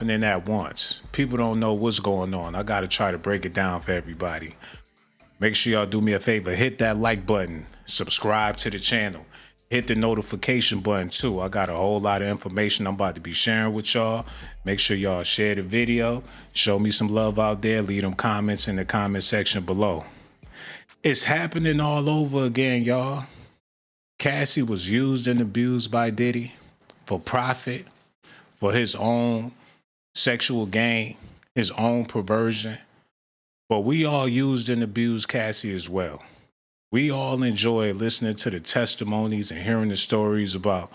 happening at once. People don't know what's going on. I got to try to break it down for everybody. Make sure y'all do me a favor. Hit that like button. Subscribe to the channel. Hit the notification button too. I got a whole lot of information I'm about to be sharing with y'all. Make sure y'all share the video. Show me some love out there. Leave them comments in the comment section below. It's happening all over again, y'all. Cassie was used and abused by Diddy for profit, for his own sexual gain, his own perversion. But we all used and abused Cassie as well. We all enjoy listening to the testimonies and hearing the stories about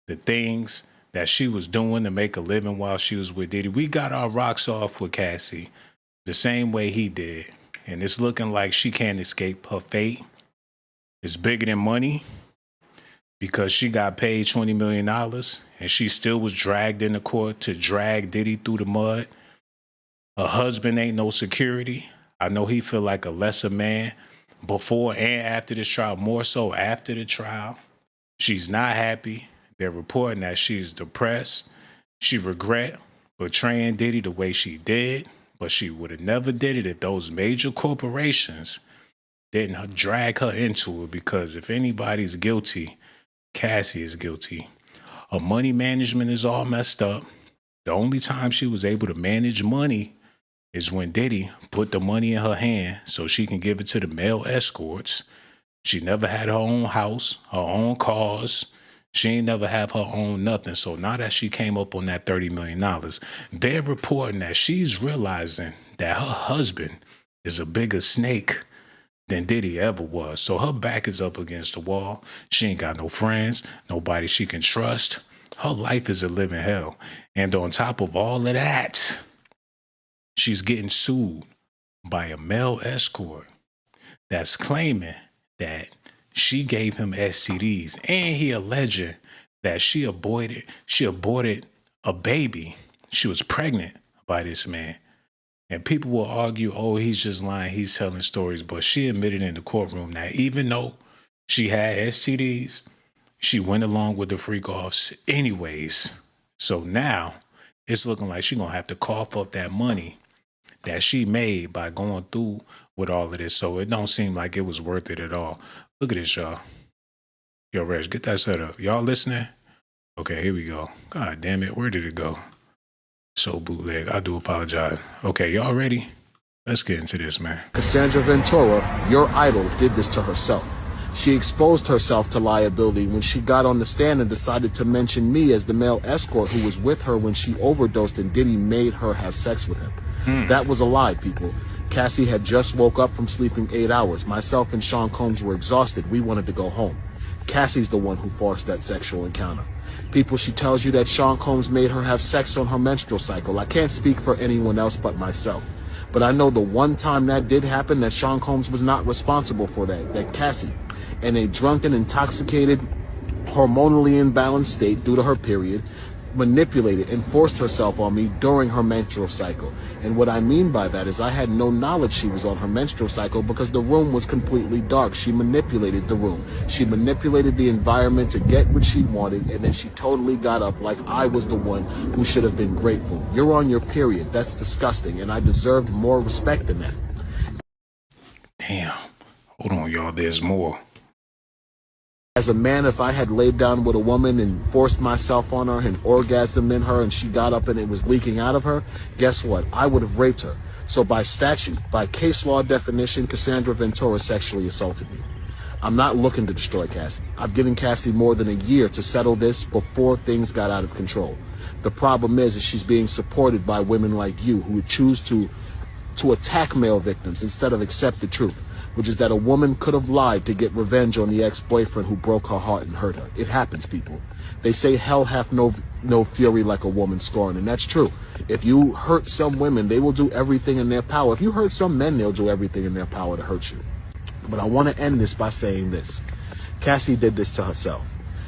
the things that she was doing to make a living while she was with Diddy. We got our rocks off with Cassie the same way he did. And it's looking like she can't escape her fate. It's bigger than money because she got paid $20 million and she still was dragged into court to drag Diddy through the mud. Her husband ain't no security. I know he feel like a lesser man before and after this trial, more so after the trial. She's not happy. They're reporting that she's depressed. She regret betraying Diddy the way she did, but she would have never did it if those major corporations didn't drag her into it, because if anybody's guilty, Cassie is guilty. Her money management is all messed up. The only time she was able to manage money is when Diddy put the money in her hand so she can give it to the male escorts. She never had her own house, her own cars. She ain't never have her own nothing. So now that she came up on that $30 million, they're reporting that she's realizing that her husband is a bigger snake than Diddy ever was. So her back is up against the wall. She ain't got no friends, nobody she can trust. Her life is a living hell. And on top of all of that, she's getting sued by a male escort that's claiming that she gave him STDs, and he alleging that she aborted a baby. She was pregnant by this man. And people will argue, oh, he's just lying, he's telling stories. But she admitted in the courtroom that even though she had STDs, she went along with the Freakoffs anyways. So now it's looking like she's going to have to cough up that money that she made by going through with all of this. So it don't seem like it was worth it at all. Look at this, y'all. Yo, Reg, get that set up. Y'all listening? Okay, here we go. God damn it, where did it go? So bootleg, I do apologize. Okay, y'all ready? Let's get into this, man. Cassandra Ventura, your idol, did this to herself. She exposed herself to liability when she got on the stand and decided to mention me as the male escort who was with her when she overdosed and Diddy made her have sex with him. That was a lie, people. Cassie had just woke up from sleeping 8 hours. Myself and Shawn Combs were exhausted. We wanted to go home. Cassie's the one who forced that sexual encounter. People, she tells you that Shawn Combs made her have sex on her menstrual cycle. I can't speak for anyone else but myself. But I know the one time that did happen, that Shawn Combs was not responsible for that. That Cassie, in a drunken, intoxicated, hormonally imbalanced state due to her period, manipulated and forced herself on me during her menstrual cycle. And what I mean by that is I had no knowledge she was on her menstrual cycle because the room was completely dark. She manipulated the room. She manipulated the environment to get what she wanted, and then she totally got up like I was the one who should have been grateful. You're on your period. That's disgusting, and I deserved more respect than that. Damn. Hold on, y'all. There's more. As a man, if I had laid down with a woman and forced myself on her and orgasmed in her and she got up and it was leaking out of her, guess what? I would have raped her. So by statute, by case law definition, Cassandra Ventura sexually assaulted me. I'm not looking to destroy Cassie. I've given Cassie more than a year to settle this before things got out of control. The problem is she's being supported by women like you who would choose to attack male victims instead of accept the truth, which is that a woman could have lied to get revenge on the ex-boyfriend who broke her heart and hurt her. It happens, people. They say hell hath no fury like a woman scorned, and that's true. If you hurt some women, they will do everything in their power. If you hurt some men, they'll do everything in their power to hurt you. But I want to end this by saying this. Cassie did this to herself.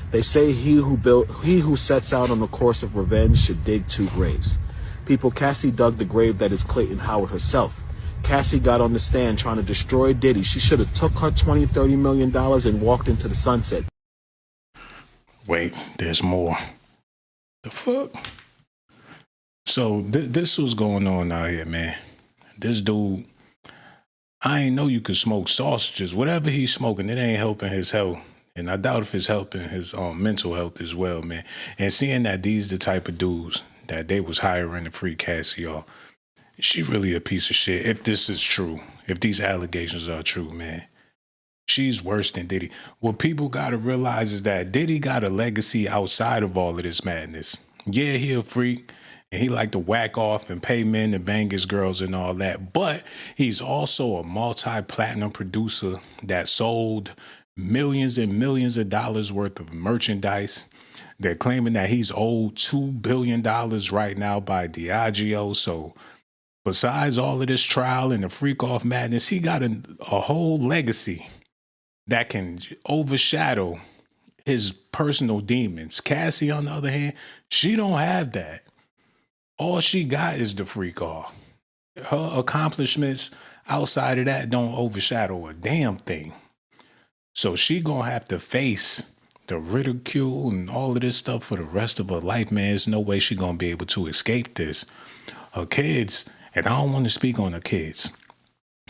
They say he who sets out on the course of revenge should dig 2 graves. People, Cassie dug the grave that is Clayton Howard herself. Cassie got on the stand trying to destroy Diddy. She should have took her $20-30 million and walked into the sunset. Wait, there's more. The fuck? So this was going on out here, man. This dude, I ain't know you could smoke sausages. Whatever he's smoking, it ain't helping his health. And I doubt if it's helping his mental health as well, man. And seeing that these the type of dudes that they was hiring to free Cassie, y'all, she really a piece of shit. If this is true, if these allegations are true, man, she's worse than Diddy. What people got to realize is that Diddy got a legacy outside of all of this madness. Yeah, he a freak, and he like to whack off and pay men to bang his girls and all that. But he's also a multi-platinum producer that sold millions and millions of dollars worth of merchandise. They're claiming that he's owed $2 billion right now by Diageo. So besides all of this trial and the Freakoff madness, he got a whole legacy that can overshadow his personal demons. Cassie, on the other hand, she don't have that. All she got is the Freakoff. Her accomplishments outside of that don't overshadow a damn thing. So she gonna have to face the ridicule and all of this stuff for the rest of her life, man. There's no way she gonna be able to escape this. Her kids, and I don't want to speak on her kids,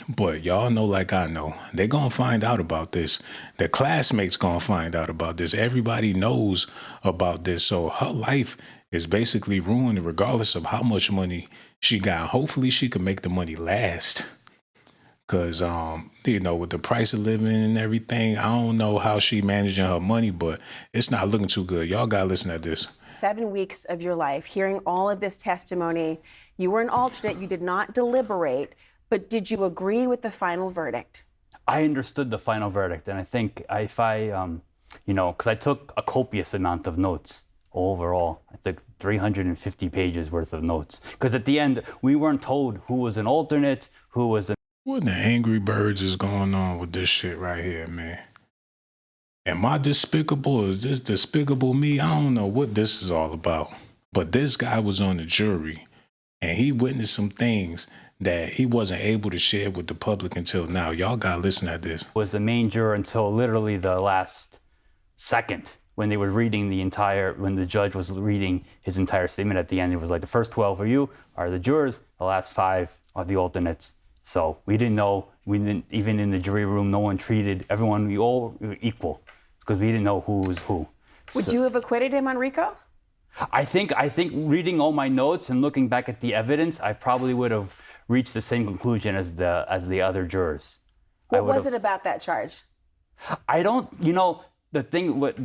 but y'all know like I know, they gonna find out about this. Their classmates gonna find out about this. Everybody knows about this. So her life is basically ruined regardless of how much money she got. Hopefully she can make the money last. Cause, you know, with the price of living and everything, I don't know how she managing her money, but it's not looking too good. Y'all gotta listen to this. 7 weeks of your life, hearing all of this testimony, you were an alternate, you did not deliberate, but did you agree with the final verdict? I understood the final verdict, and I think if I, you know, because I took a copious amount of notes overall. I took 350 pages worth of notes. Because at the end, we weren't told who was an alternate, who was the... What in the Angry Birds is going on with this shit right here, man? Am I despicable? Is this despicable me? I don't know what this is all about. But this guy was on the jury, and he witnessed some things that he wasn't able to share with the public until now. Y'all gotta listen to this. Was the main juror until literally the last second when they were reading when the judge was reading his entire statement at the end. It was like, the first 12 of you are the jurors, the last 5 are the alternates. So we didn't know, even in the jury room, no one treated everyone, we were equal, because we didn't know who was who. Would you have acquitted him on RICO? I think reading all my notes and looking back at the evidence, I probably would have reached the same conclusion as the other jurors. What was it about that charge? I don't, the thing with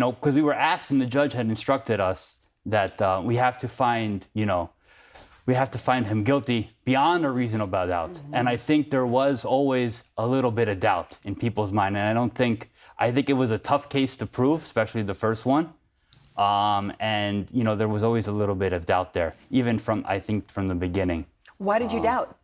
because we were asked and the judge had instructed us that we have to find, we have to find him guilty beyond a reasonable doubt. Mm-hmm. And I think there was always a little bit of doubt in people's mind. And I think it was a tough case to prove, especially the first one. And there was always a little bit of doubt there, even from the beginning. Why did you doubt?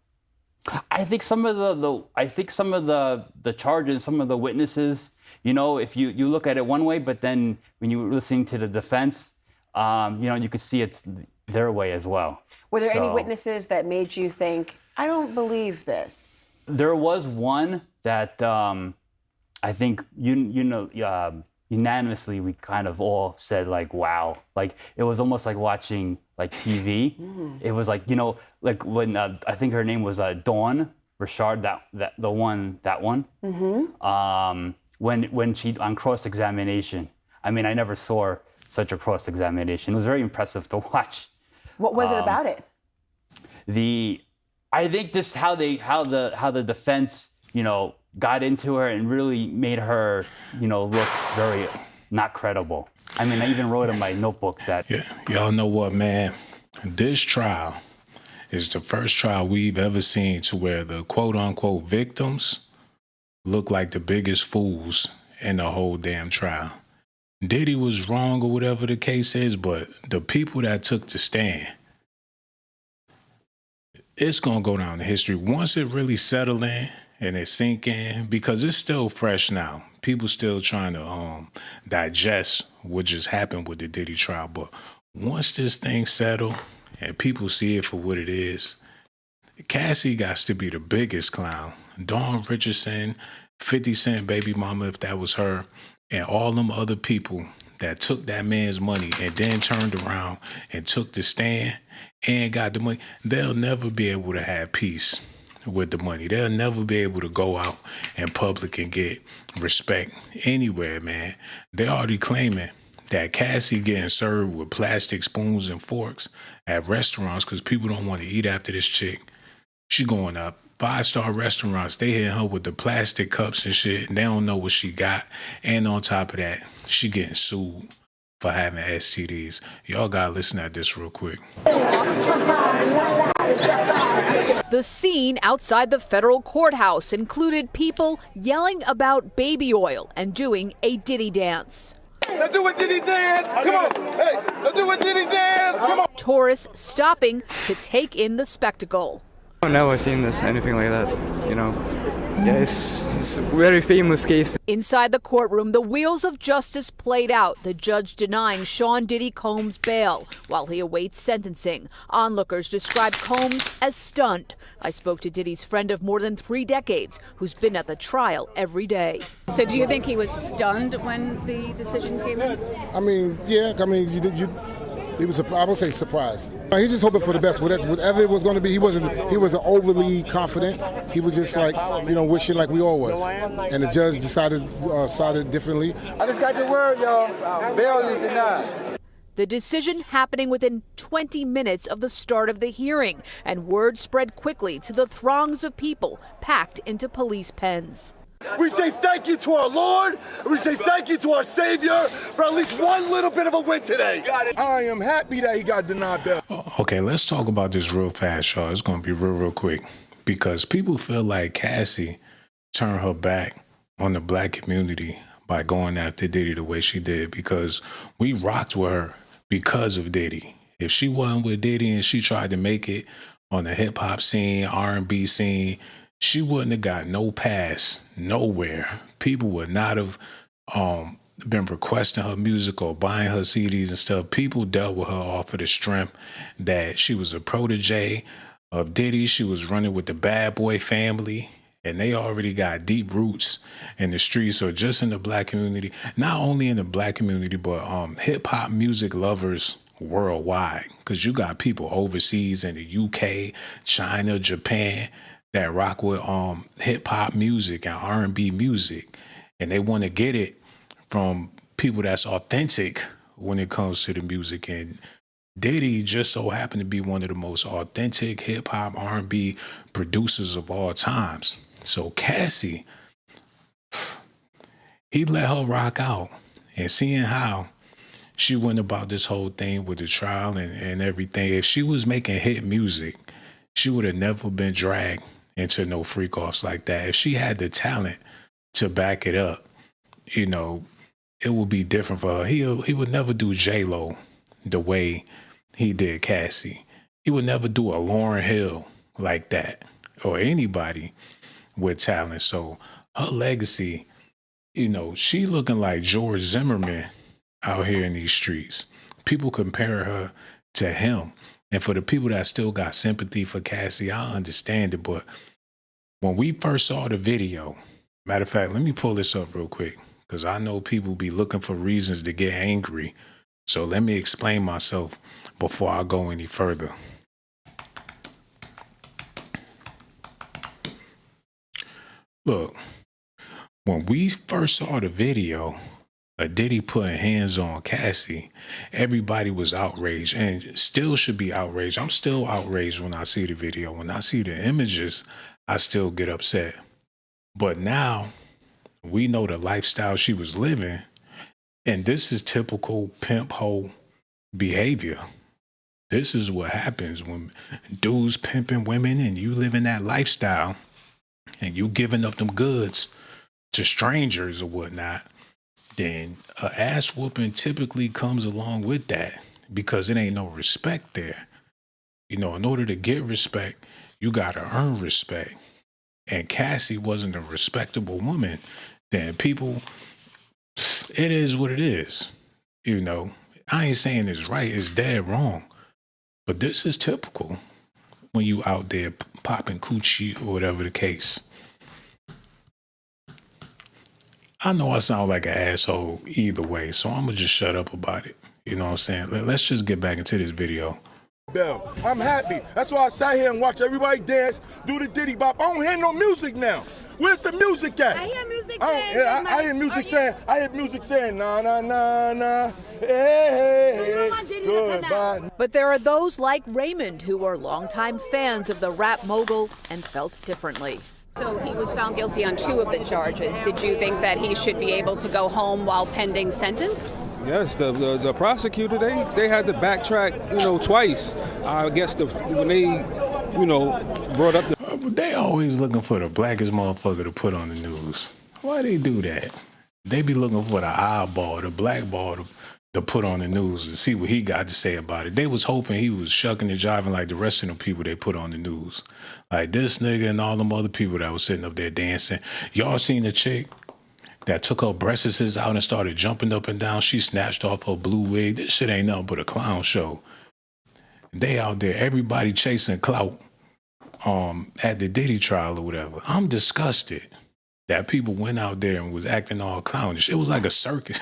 I think some of the charges, some of the witnesses, if you look at it one way, but then when you were listening to the defense, you could see it's their way as well. Were there any witnesses that made you think, I don't believe this? There was one that I think unanimously we kind of all said like, wow, like it was almost like watching like TV. Mm. It was like, like when I think her name was Dawn Richard, that one. Mm-hmm. When she on cross-examination, I mean, I never saw such a cross-examination. It was very impressive to watch. What was it about it? I think just how the defense, got into her and really made her, look very not credible. I mean, I even wrote in my notebook that... Yeah, y'all know what, man? This trial is the first trial we've ever seen to where the quote-unquote victims look like the biggest fools in the whole damn trial. Diddy was wrong or whatever the case is, but the people that took the stand, it's going to go down in history. Once it really settled in and it sink in, because it's still fresh now. People still trying to digest what just happened with the Diddy trial. But once this thing settle and people see it for what it is, Cassie got to be the biggest clown. Dawn Richardson, 50 Cent baby mama, if that was her, and all them other people that took that man's money and then turned around and took the stand and got the money, they'll never be able to have peace with the money. They'll never be able to go out in public and get respect anywhere, man. They already claiming that Cassie getting served with plastic spoons and forks at restaurants because people don't want to eat after this chick. She going up 5-star restaurants. They hit her with the plastic cups and shit, and they don't know what she got. And on top of that, she getting sued for having STDs. Y'all gotta listen at this real quick. The scene outside the federal courthouse included people yelling about baby oil and doing a Diddy dance. Let's do a Diddy dance. Come on. Hey, let's do a Diddy dance. Come on. Tourists stopping to take in the spectacle. I've never seen anything like that, you know. Yeah, it's a very famous case. Inside the courtroom, the wheels of justice played out, the judge denying Shawn Diddy Combs bail while he awaits sentencing. Onlookers described Combs as stunned. I spoke to Diddy's friend of more than 3 decades, who's been at the trial every day. So do you think he was stunned when the decision came in? I mean, yeah. I mean, he was, I would say, surprised. He's just hoping for the best. Whatever it was going to be, he wasn't overly confident. He was just like, wishing like we all was. And the judge decided differently. I just got the word, y'all. Bail is denied. The decision happening within 20 minutes of the start of the hearing, and word spread quickly to the throngs of people packed into police pens. We say thank you to our Lord, and we say thank you to our Savior for at least one little bit of a win today. I am happy that he got denied bail. Okay, let's talk about this real fast, y'all. It's going to be real quick. Because people feel like Cassie turned her back on the black community by going after Diddy the way she did. Because we rocked with her because of Diddy. If she wasn't with Diddy and she tried to make it on the hip-hop scene, R&B scene, she wouldn't have got no pass nowhere. People would not have been requesting her music or buying her CDs and stuff. People dealt with her off of the strength that she was a protege of Diddy. She was running with the Bad Boy family, and they already got deep roots in the streets. So just in the black community, not only in the black community, but hip-hop music lovers worldwide, because you got people overseas in the UK, China, Japan, that rock with hip-hop music and R&B music, and they want to get it from people that's authentic when it comes to the music. And Diddy just so happened to be one of the most authentic hip-hop R&B producers of all times. So Cassie, he let her rock out, and seeing how she went about this whole thing with the trial and everything, if she was making hit music, she would have never been dragged into no Freakoffs like that. If she had the talent to back it up, it would be different for her. He would never do J-Lo the way he did Cassie. He would never do a Lauryn Hill like that, or anybody with talent. So her legacy, she looking like George Zimmerman out here in these streets. People compare her to him. And for the people that still got sympathy for Cassie, I understand it. But when we first saw the video, matter of fact, let me pull this up real quick, because I know people be looking for reasons to get angry. So let me explain myself before I go any further. Look, when we first saw the video, Diddy putting hands on Cassie, everybody was outraged and still should be outraged. I'm still outraged when I see the video. When I see the images, I still get upset. But now we know the lifestyle she was living, and this is typical pimp hoe behavior. This is what happens when dudes pimping women and you living that lifestyle and you giving up them goods to strangers or whatnot. Then an ass whooping typically comes along with that, because it ain't no respect there. In order to get respect, you got to earn respect. And Cassie wasn't a respectable woman. Then people, it is what it is. I ain't saying it's right, it's dead wrong. But this is typical when you out there popping coochie or whatever the case. I know I sound like an asshole either way, so I'm gonna just shut up about it. You know what I'm saying? Let's just get back into this video. Bell. I'm happy. That's why I sat here and watched everybody dance, do the Diddy bop. I don't hear no music now. Where's the music at? I hear music I hear music saying, I hear music saying, na na na na, hey, goodbye. But there are those like Raymond who are longtime fans of the rap mogul and felt differently. So he was found guilty on 2 of the charges. Did you think that he should be able to go home while pending sentence? Yes, the prosecutor, they had to backtrack, twice. I guess when they, brought up the... They always looking for the blackest motherfucker to put on the news. Why they do that? They be looking for the eyeball, the blackball to put on the news and see what he got to say about it. They was hoping he was shucking and jiving like the rest of the people they put on the news. Like this nigga and all them other people that was sitting up there dancing. Y'all seen the chick that took her breasts out and started jumping up and down? She snatched off her blue wig. This shit ain't nothing but a clown show. They out there, everybody chasing clout at the Diddy trial or whatever. I'm disgusted that people went out there and was acting all clownish. It was like a circus.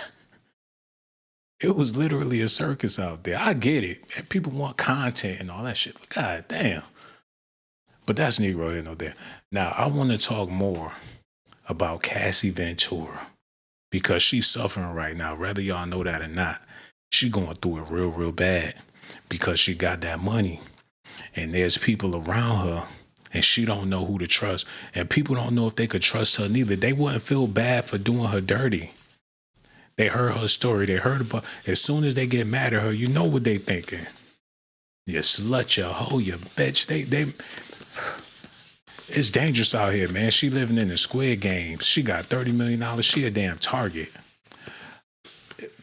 It was literally a circus out there. I get it. And people want content and all that shit, but god damn. But that's Negro here, no there. Now, I want to talk more about Cassie Ventura because she's suffering right now, whether y'all know that or not. She going through it real, real bad because she got that money and there's people around her and she don't know who to trust. And people don't know if they could trust her neither. They wouldn't feel bad for doing her dirty. They heard her story. They heard about, as soon as they get mad at her, you know what they thinking. You slut, you hoe, you bitch. It's dangerous out here, man. She living in the Squid Games. She got $30 million. She a damn target.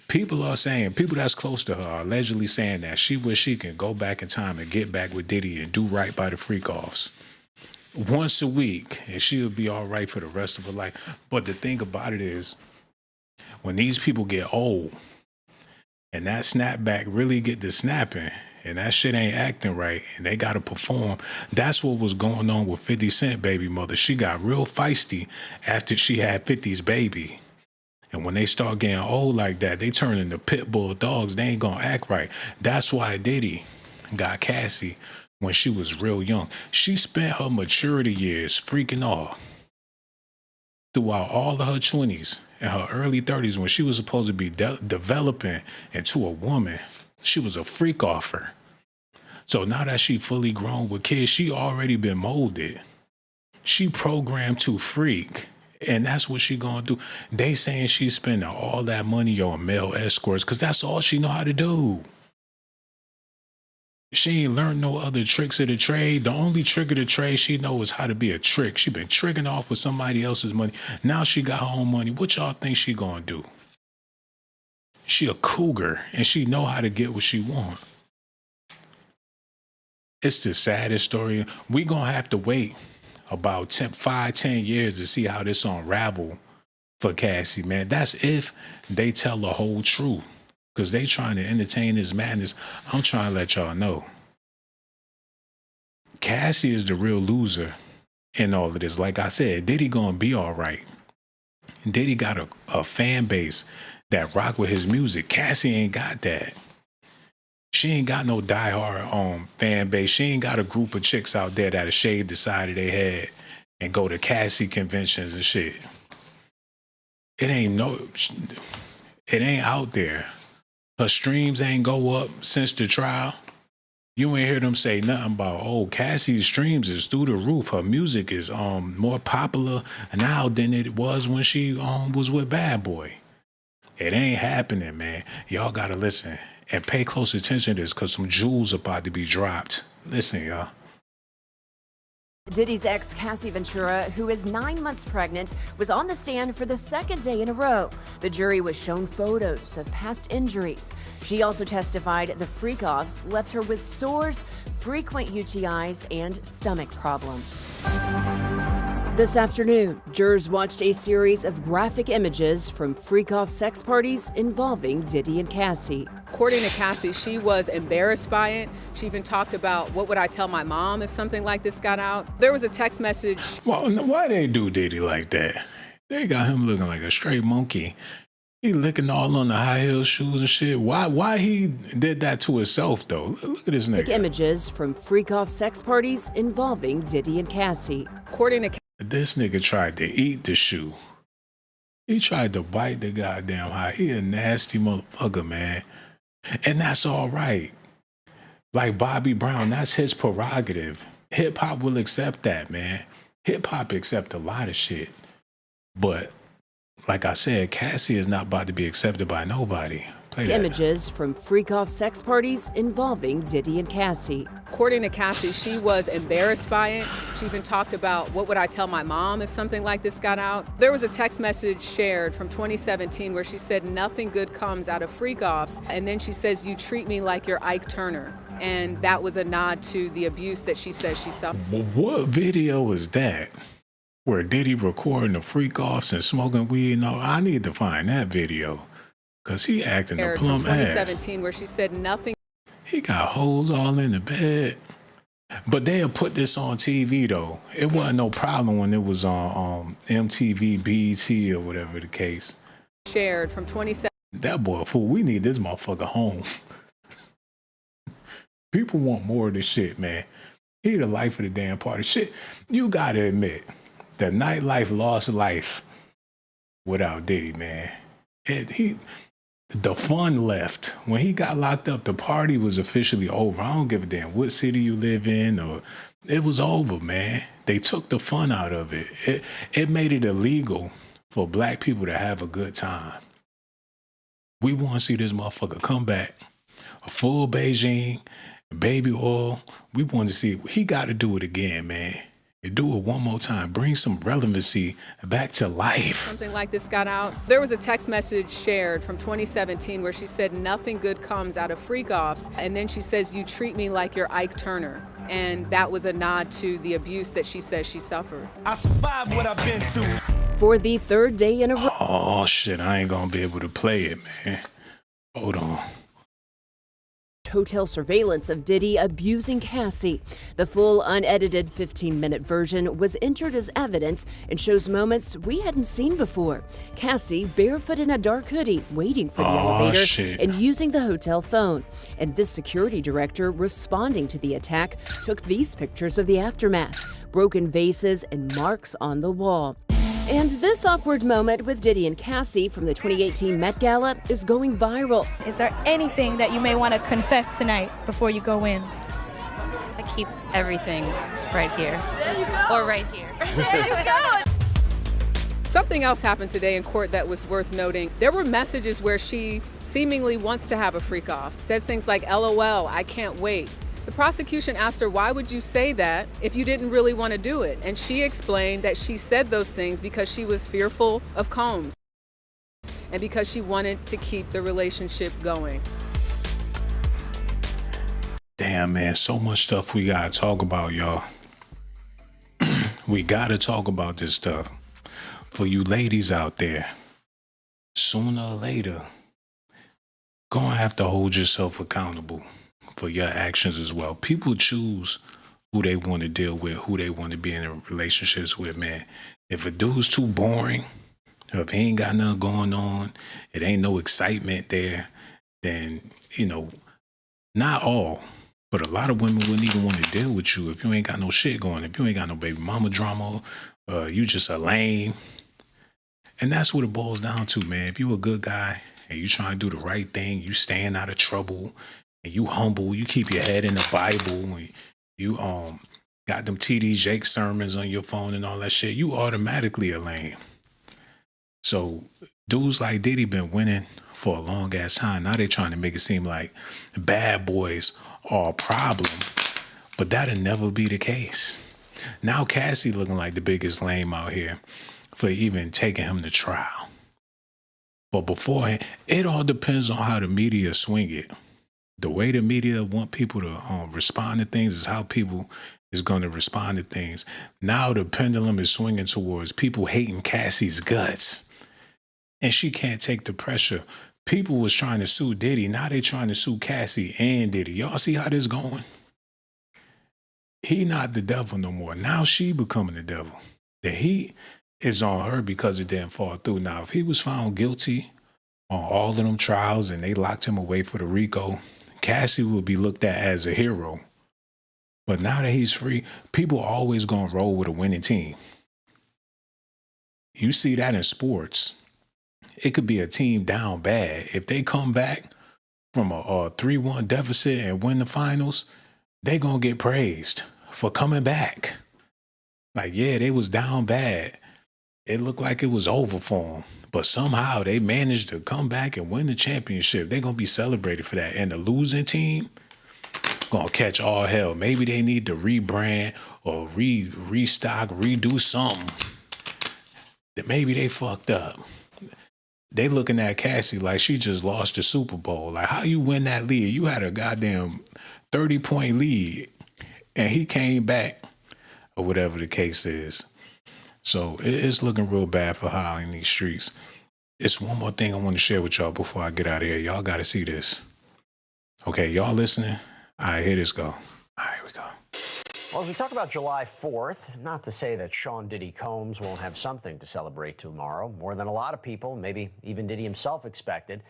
People are saying, people that's close to her are allegedly saying that she wish she can go back in time and get back with Diddy and do right by the Freakoffs once a week, and she'll be all right for the rest of her life. But the thing about it is, when these people get old and that snapback really get to snapping and that shit ain't acting right and they got to perform, that's what was going on with 50 Cent baby mother. She got real feisty after she had 50's baby. And when they start getting old like that, they turn into pit bull dogs. They ain't going to act right. That's why Diddy got Cassie when she was real young. She spent her maturity years freaking off throughout all of her 20s and her early 30s when she was supposed to be developing into a woman. She was a freakoffer. So now that she fully grown with kids, she already been molded. She programmed to freak. And that's what she gonna do. They saying she's spending all that money on male escorts because that's all she know how to do. She ain't learned no other tricks of the trade. The only trick of the trade she know is how to be a trick. She been tricking off with somebody else's money. Now she got her own money. What y'all think she gonna do? She a cougar and she know how to get what she want. It's the saddest story. We gonna have to wait about 5-10 years to see how this unravel for Cassie, man. That's if they tell the whole truth. Because they trying to entertain this madness. I'm trying to let y'all know. Cassie is the real loser in all of this. Like I said, Diddy gonna be all right. Diddy got a fan base that rock with his music. Cassie ain't got that. She ain't got no diehard fan base. She ain't got a group of chicks out there that'll shave the side of their head and go to Cassie conventions and shit. It ain't out there. Her streams ain't go up since the trial. You ain't hear them say nothing about, oh, Cassie's streams is through the roof. Her music is more popular now than it was when she was with Bad Boy. It ain't happening, man. Y'all gotta listen and pay close attention to this because some jewels about to be dropped. Listen, y'all. Diddy's ex, Cassie Ventura, who is 9 months pregnant, was on the stand for the second day in a row. The jury was shown photos of past injuries. She also testified the Freakoffs left her with sores, frequent UTIs, and stomach problems. This afternoon, jurors watched a series of graphic images from Freakoff sex parties involving Diddy and Cassie. According to Cassie, she was embarrassed by it. She even talked about, what would I tell my mom if something like this got out? There was a text message. Well, why they do Diddy like that? They got him looking like a straight monkey. He licking all on the high heel shoes and shit. Why he did that to himself though? Look at this nigga. Images from Freakoff sex parties involving Diddy and Cassie. According to This nigga tried to eat the shoe. He tried to bite the goddamn high. He a nasty motherfucker, man. And that's all right. Like Bobby Brown, that's his prerogative. Hip hop will accept that, man. Hip hop accept a lot of shit. But like I said, Cassie is not about to be accepted by nobody. Play that. Images from Freakoff sex parties involving Diddy and Cassie. According to Cassie, she was embarrassed by it. She even talked about, what would I tell my mom if something like this got out? There was a text message shared from 2017 where she said, nothing good comes out of Freakoffs. And then she says, you treat me like you're Ike Turner. And that was a nod to the abuse that she says she suffered. What video is that? Where Diddy recording the Freakoffs and smoking weed? No, I need to find that video. Because he acting a plum from ass. 2017 where she said nothing. He got holes all in the bed. But they'll put this on TV, though. It wasn't no problem when it was on MTV, BET, or whatever the case. Shared from 2017. That boy a fool. We need this motherfucker home. People want more of this shit, man. He the life of the damn party. Shit, you gotta admit, the nightlife lost life without Diddy, man. The fun left. When he got locked up, the party was officially over. I don't give a damn what city you live in, or it was over, man. They took the fun out of it. It made it illegal for black people to have a good time. We want to see this motherfucker come back. A full Beijing, baby oil. We want to see, he got to do it again, man. Do it one more time. Bring some relevancy back to life. Something like this got out. There was a text message shared from 2017 where she said nothing good comes out of Freakoffs. And then she says, you treat me like you're Ike Turner. And that was a nod to the abuse that she says she suffered. I survived what I've been through. For the third day in a row. Oh shit, I ain't gonna be able to play it, man. Hold on. Hotel surveillance of Diddy abusing Cassie. The full unedited 15-minute version was entered as evidence and shows moments we hadn't seen before. Cassie barefoot in a dark hoodie waiting for the elevator and using the hotel phone. And this security director responding to the attack took these pictures of the aftermath. Broken vases and marks on the wall. And this awkward moment with Diddy and Cassie from the 2018 Met Gala is going viral. Is there anything that you may want to confess tonight before you go in? I keep everything right here. There you go. Or right here. There you go. Something else happened today in court that was worth noting. There were messages where she seemingly wants to have a freak off. Says things like, LOL, I can't wait. The prosecution asked her, why would you say that if you didn't really want to do it? And she explained that she said those things because she was fearful of Combs and because she wanted to keep the relationship going. Damn, man, so much stuff we gotta talk about, y'all. We gotta talk about this stuff. For you ladies out there, sooner or later, gonna have to hold yourself accountable for your actions as well. People choose who they want to deal with, who they want to be in relationships with, man. If a dude's too boring, or if he ain't got nothing going on, it ain't no excitement there, then, you know, not all, but a lot of women wouldn't even want to deal with you if you ain't got no shit going, if you ain't got no baby mama drama, you just a lame. And that's what it boils down to, man. If you a good guy and you trying to do the right thing, you staying out of trouble, and you humble, you keep your head in the Bible, and you got them TD Jake sermons on your phone and all that shit, you automatically a lame. So dudes like Diddy been winning for a long ass time. Now they trying to make it seem like bad boys are a problem, but that'll never be the case. Now Cassie looking like the biggest lame out here for even taking him to trial. But beforehand, it all depends on how the media swing it. The way the media want people to respond to things is how people is going to respond to things. Now the pendulum is swinging towards people hating Cassie's guts. And she can't take the pressure. People was trying to sue Diddy. Now they trying to sue Cassie and Diddy. Y'all see how this going? He not the devil no more. Now she becoming the devil. That is on her because it didn't fall through. Now, if he was found guilty on all of them trials and they locked him away for the RICO, Cassie would be looked at as a hero. But now that he's free, people are always going to roll with a winning team. You see that in sports. It could be a team down bad. If they come back from a 3-1 deficit and win the finals, they're going to get praised for coming back. Like, yeah, they was down bad. It looked like it was over for them. But somehow they managed to come back and win the championship. They're going to be celebrated for that. And the losing team going to catch all hell. Maybe they need to rebrand or restock, redo something. That maybe they fucked up. They looking at Cassie like she just lost the Super Bowl. Like, how you win that lead? You had a goddamn 30-point lead, and he came back, or whatever the case is. So it's looking real bad for Holly in these streets. It's one more thing I want to share with y'all before I get out of here. Y'all got to see this. Okay, y'all listening? All right, here this go. All right, here we go. Well, as we talk about July 4th, not to say that Shawn Diddy Combs won't have something to celebrate tomorrow, more than a lot of people, maybe even Diddy himself expected.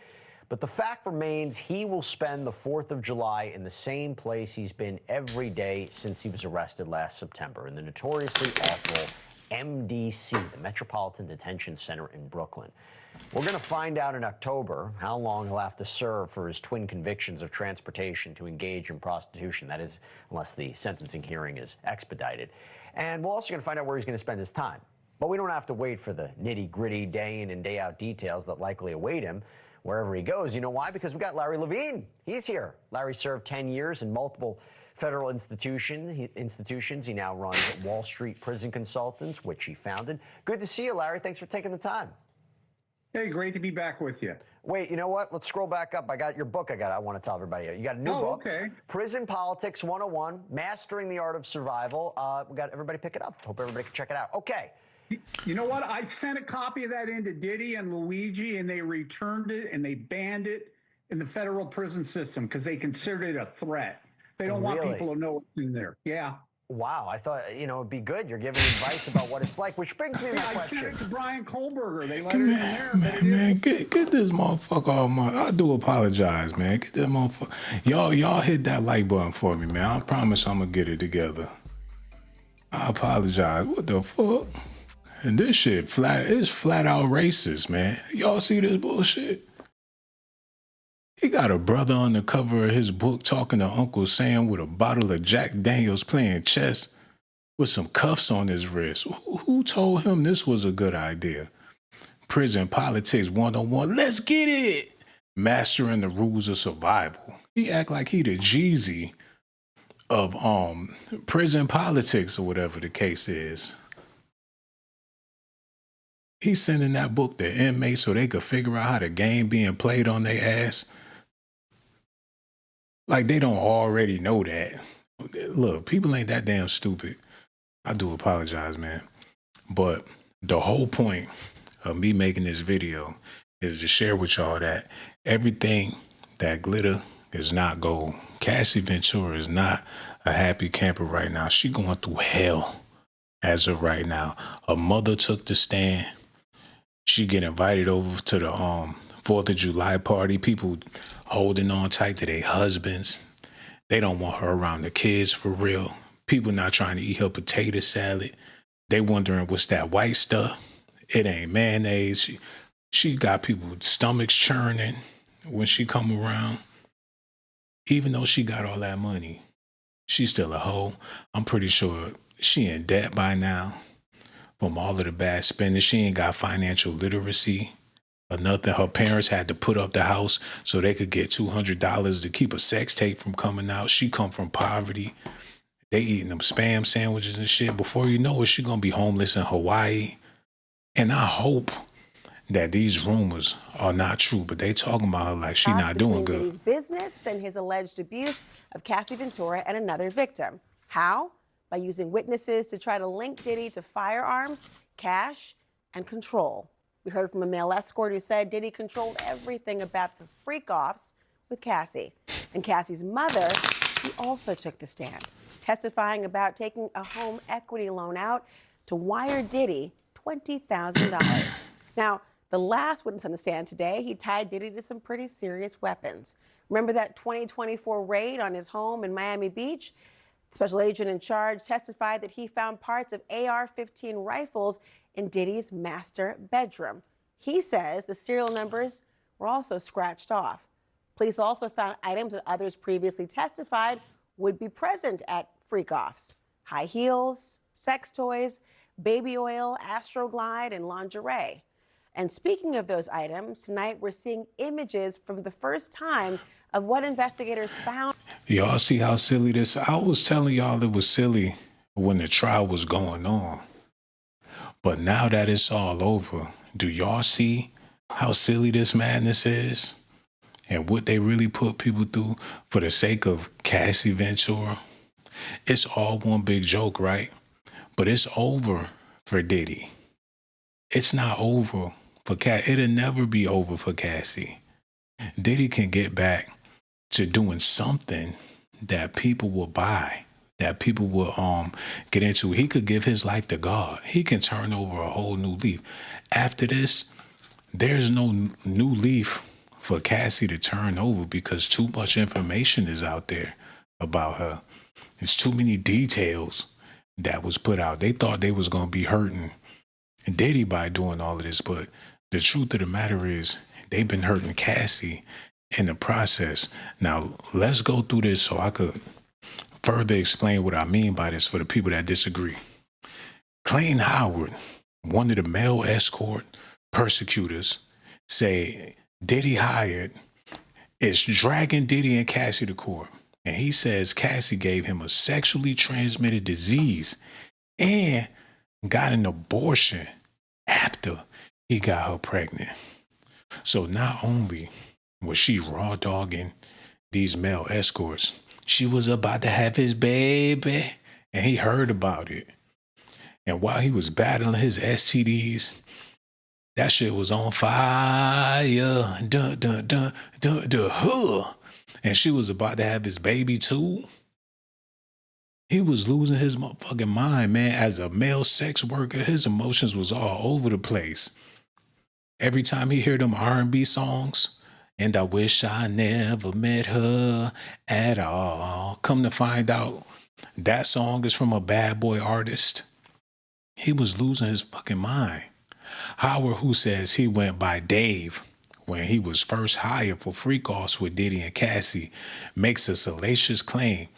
But the fact remains he will spend the 4th of July in the same place he's been every day since he was arrested last September, in the notoriously awful MDC, the Metropolitan Detention Center in Brooklyn. We're going to find out in October how long he'll have to serve for his twin convictions of transportation to engage in prostitution. That is, unless the sentencing hearing is expedited. And we're also going to find out where he's going to spend his time. But we don't have to wait for the nitty-gritty day in and day out details that likely await him wherever he goes. You know why? Because we got Larry Lavine. He's here. Larry served 10 years in multiple federal institutions. He now runs Wall Street Prison Consultants, which he founded. Good to see you, Larry. Thanks for taking the time. Hey, great to be back with you. Wait, you know what? Let's scroll back up. I got your book I want to tell everybody. You got a new book. Okay. Prison Politics 101, Mastering the Art of Survival. We got everybody pick it up. Hope everybody can check it out. Okay. You know what? I sent a copy of that into Diddy and Luigi, and they returned it, and they banned it in the federal prison system because they considered it a threat. They don't want people to know what's in there. Yeah. Wow, I thought, it'd be good. You're giving advice about what it's like, which brings me to my question. I sent it to Brian Kohlberger. They let it in there. Man, get this motherfucker off my... I do apologize, man. Get that motherfucker... Y'all hit that like button for me, man. I promise I'm going to get it together. I apologize. What the fuck? And this shit it's flat out racist, man. Y'all see this bullshit? He got a brother on the cover of his book talking to Uncle Sam with a bottle of Jack Daniels playing chess with some cuffs on his wrist. Who told him this was a good idea? Prison Politics 101. Let's get it! Mastering the Rules of Survival. He act like he the Jeezy of prison politics or whatever the case is. He's sending that book to inmates so they could figure out how the game being played on their ass. Like they don't already know that. Look, people ain't that damn stupid. I do apologize, man. But the whole point of me making this video is to share with y'all that everything that glitter is not gold. Cassie Ventura is not a happy camper right now. She going through hell as of right now. Her mother took the stand. She get invited over to the 4th of July party. People holding on tight to their husbands. They don't want her around the kids for real. People not trying to eat her potato salad. They wondering what's that white stuff. It ain't mayonnaise. She got people's stomachs churning when she come around. Even though she got all that money, she's still a hoe. I'm pretty sure she in debt by now from all of the bad spending. She ain't got financial literacy or nothing. Her parents had to put up the house so they could get $200 to keep a sex tape from coming out. She come from poverty. They eating them Spam sandwiches and shit. Before you know it, she gonna be homeless in Hawaii. And I hope that these rumors are not true, but they talking about her like she not doing good. Diddy's business and his alleged abuse of Cassie Ventura and another victim. How? By using witnesses to try to link Diddy to firearms, cash, and control. We heard from a male escort who said Diddy controlled everything about the Freakoffs with Cassie. And Cassie's mother, she also took the stand, testifying about taking a home equity loan out to wire Diddy $20,000. Now, the last witness on the stand today, he tied Diddy to some pretty serious weapons. Remember that 2024 raid on his home in Miami Beach? The special agent in charge testified that he found parts of AR-15 rifles in Diddy's master bedroom. He says the serial numbers were also scratched off. Police also found items that others previously testified would be present at Freakoffs: high heels, sex toys, baby oil, Astroglide, and lingerie. And speaking of those items, tonight we're seeing images from the first time of what investigators found. Y'all see how silly this? I was telling y'all it was silly when the trial was going on. But now that it's all over, do y'all see how silly this madness is? And what they really put people through for the sake of Cassie Ventura? It's all one big joke, right? But it's over for Diddy. It's not over for Cassie. It'll never be over for Cassie. Diddy can get back to doing something that people will buy, that people will get into. He could give his life to God. He can turn over a whole new leaf. After this, there's no new leaf for Cassie to turn over because too much information is out there about her. It's too many details that was put out. They thought they was going to be hurting Diddy by doing all of this, but the truth of the matter is they've been hurting Cassie in the process. Now, let's go through this so I could further explain what I mean by this for the people that disagree. Clayton Howard, one of the male escort persecutors, say Diddy hired is dragging Diddy and Cassie to court. And he says Cassie gave him a sexually transmitted disease and got an abortion after he got her pregnant. So not only was she raw dogging these male escorts, she was about to have his baby, and he heard about it. And while he was battling his STDs, that shit was on fire. Dun, dun, dun, dun, dun, huh. And she was about to have his baby too. He was losing his motherfucking mind, man. As a male sex worker, his emotions was all over the place. Every time he heard them R&B songs, and I wish I never met her at all. Come to find out, that song is from a bad boy artist. He was losing his fucking mind. Howard, who says he went by Dave when he was first hired for Freakoffs with Diddy and Cassie, makes a salacious claim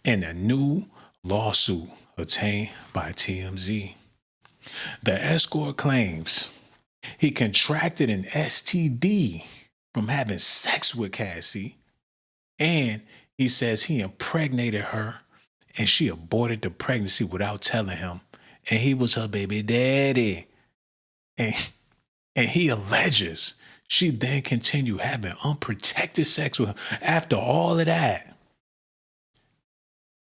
in a new lawsuit obtained by TMZ. The escort claims he contracted an STD from having sex with Cassie, and he says he impregnated her and she aborted the pregnancy without telling him, and he was her baby daddy. And he alleges she then continued having unprotected sex with him after all of that.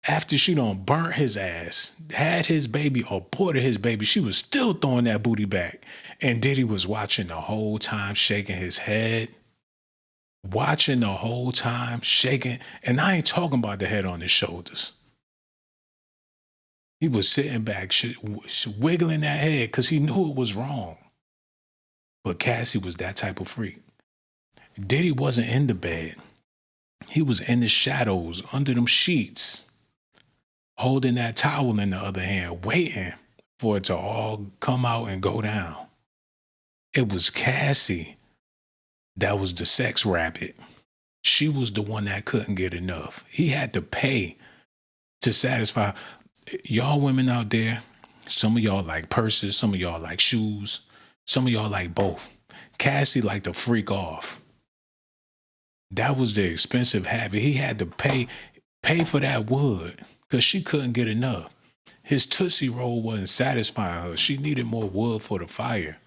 After she done burnt his ass, had his baby, aborted his baby, she was still throwing that booty back. And Diddy was watching the whole time, shaking his head. Watching the whole time, shaking. And I ain't talking about the head on his shoulders. He was sitting back, wiggling that head because he knew it was wrong. But Cassie was that type of freak. Diddy wasn't in the bed. He was in the shadows, under them sheets, holding that towel in the other hand, waiting for it to all come out and go down. It was Cassie that was the sex rabbit. She was the one that couldn't get enough. He had to pay to satisfy. Y'all women out there, some of y'all like purses, some of y'all like shoes, some of y'all like both. Cassie liked to freak off. That was the expensive habit. He had to pay for that wood because she couldn't get enough. His Tootsie Roll wasn't satisfying her. She needed more wood for the fire.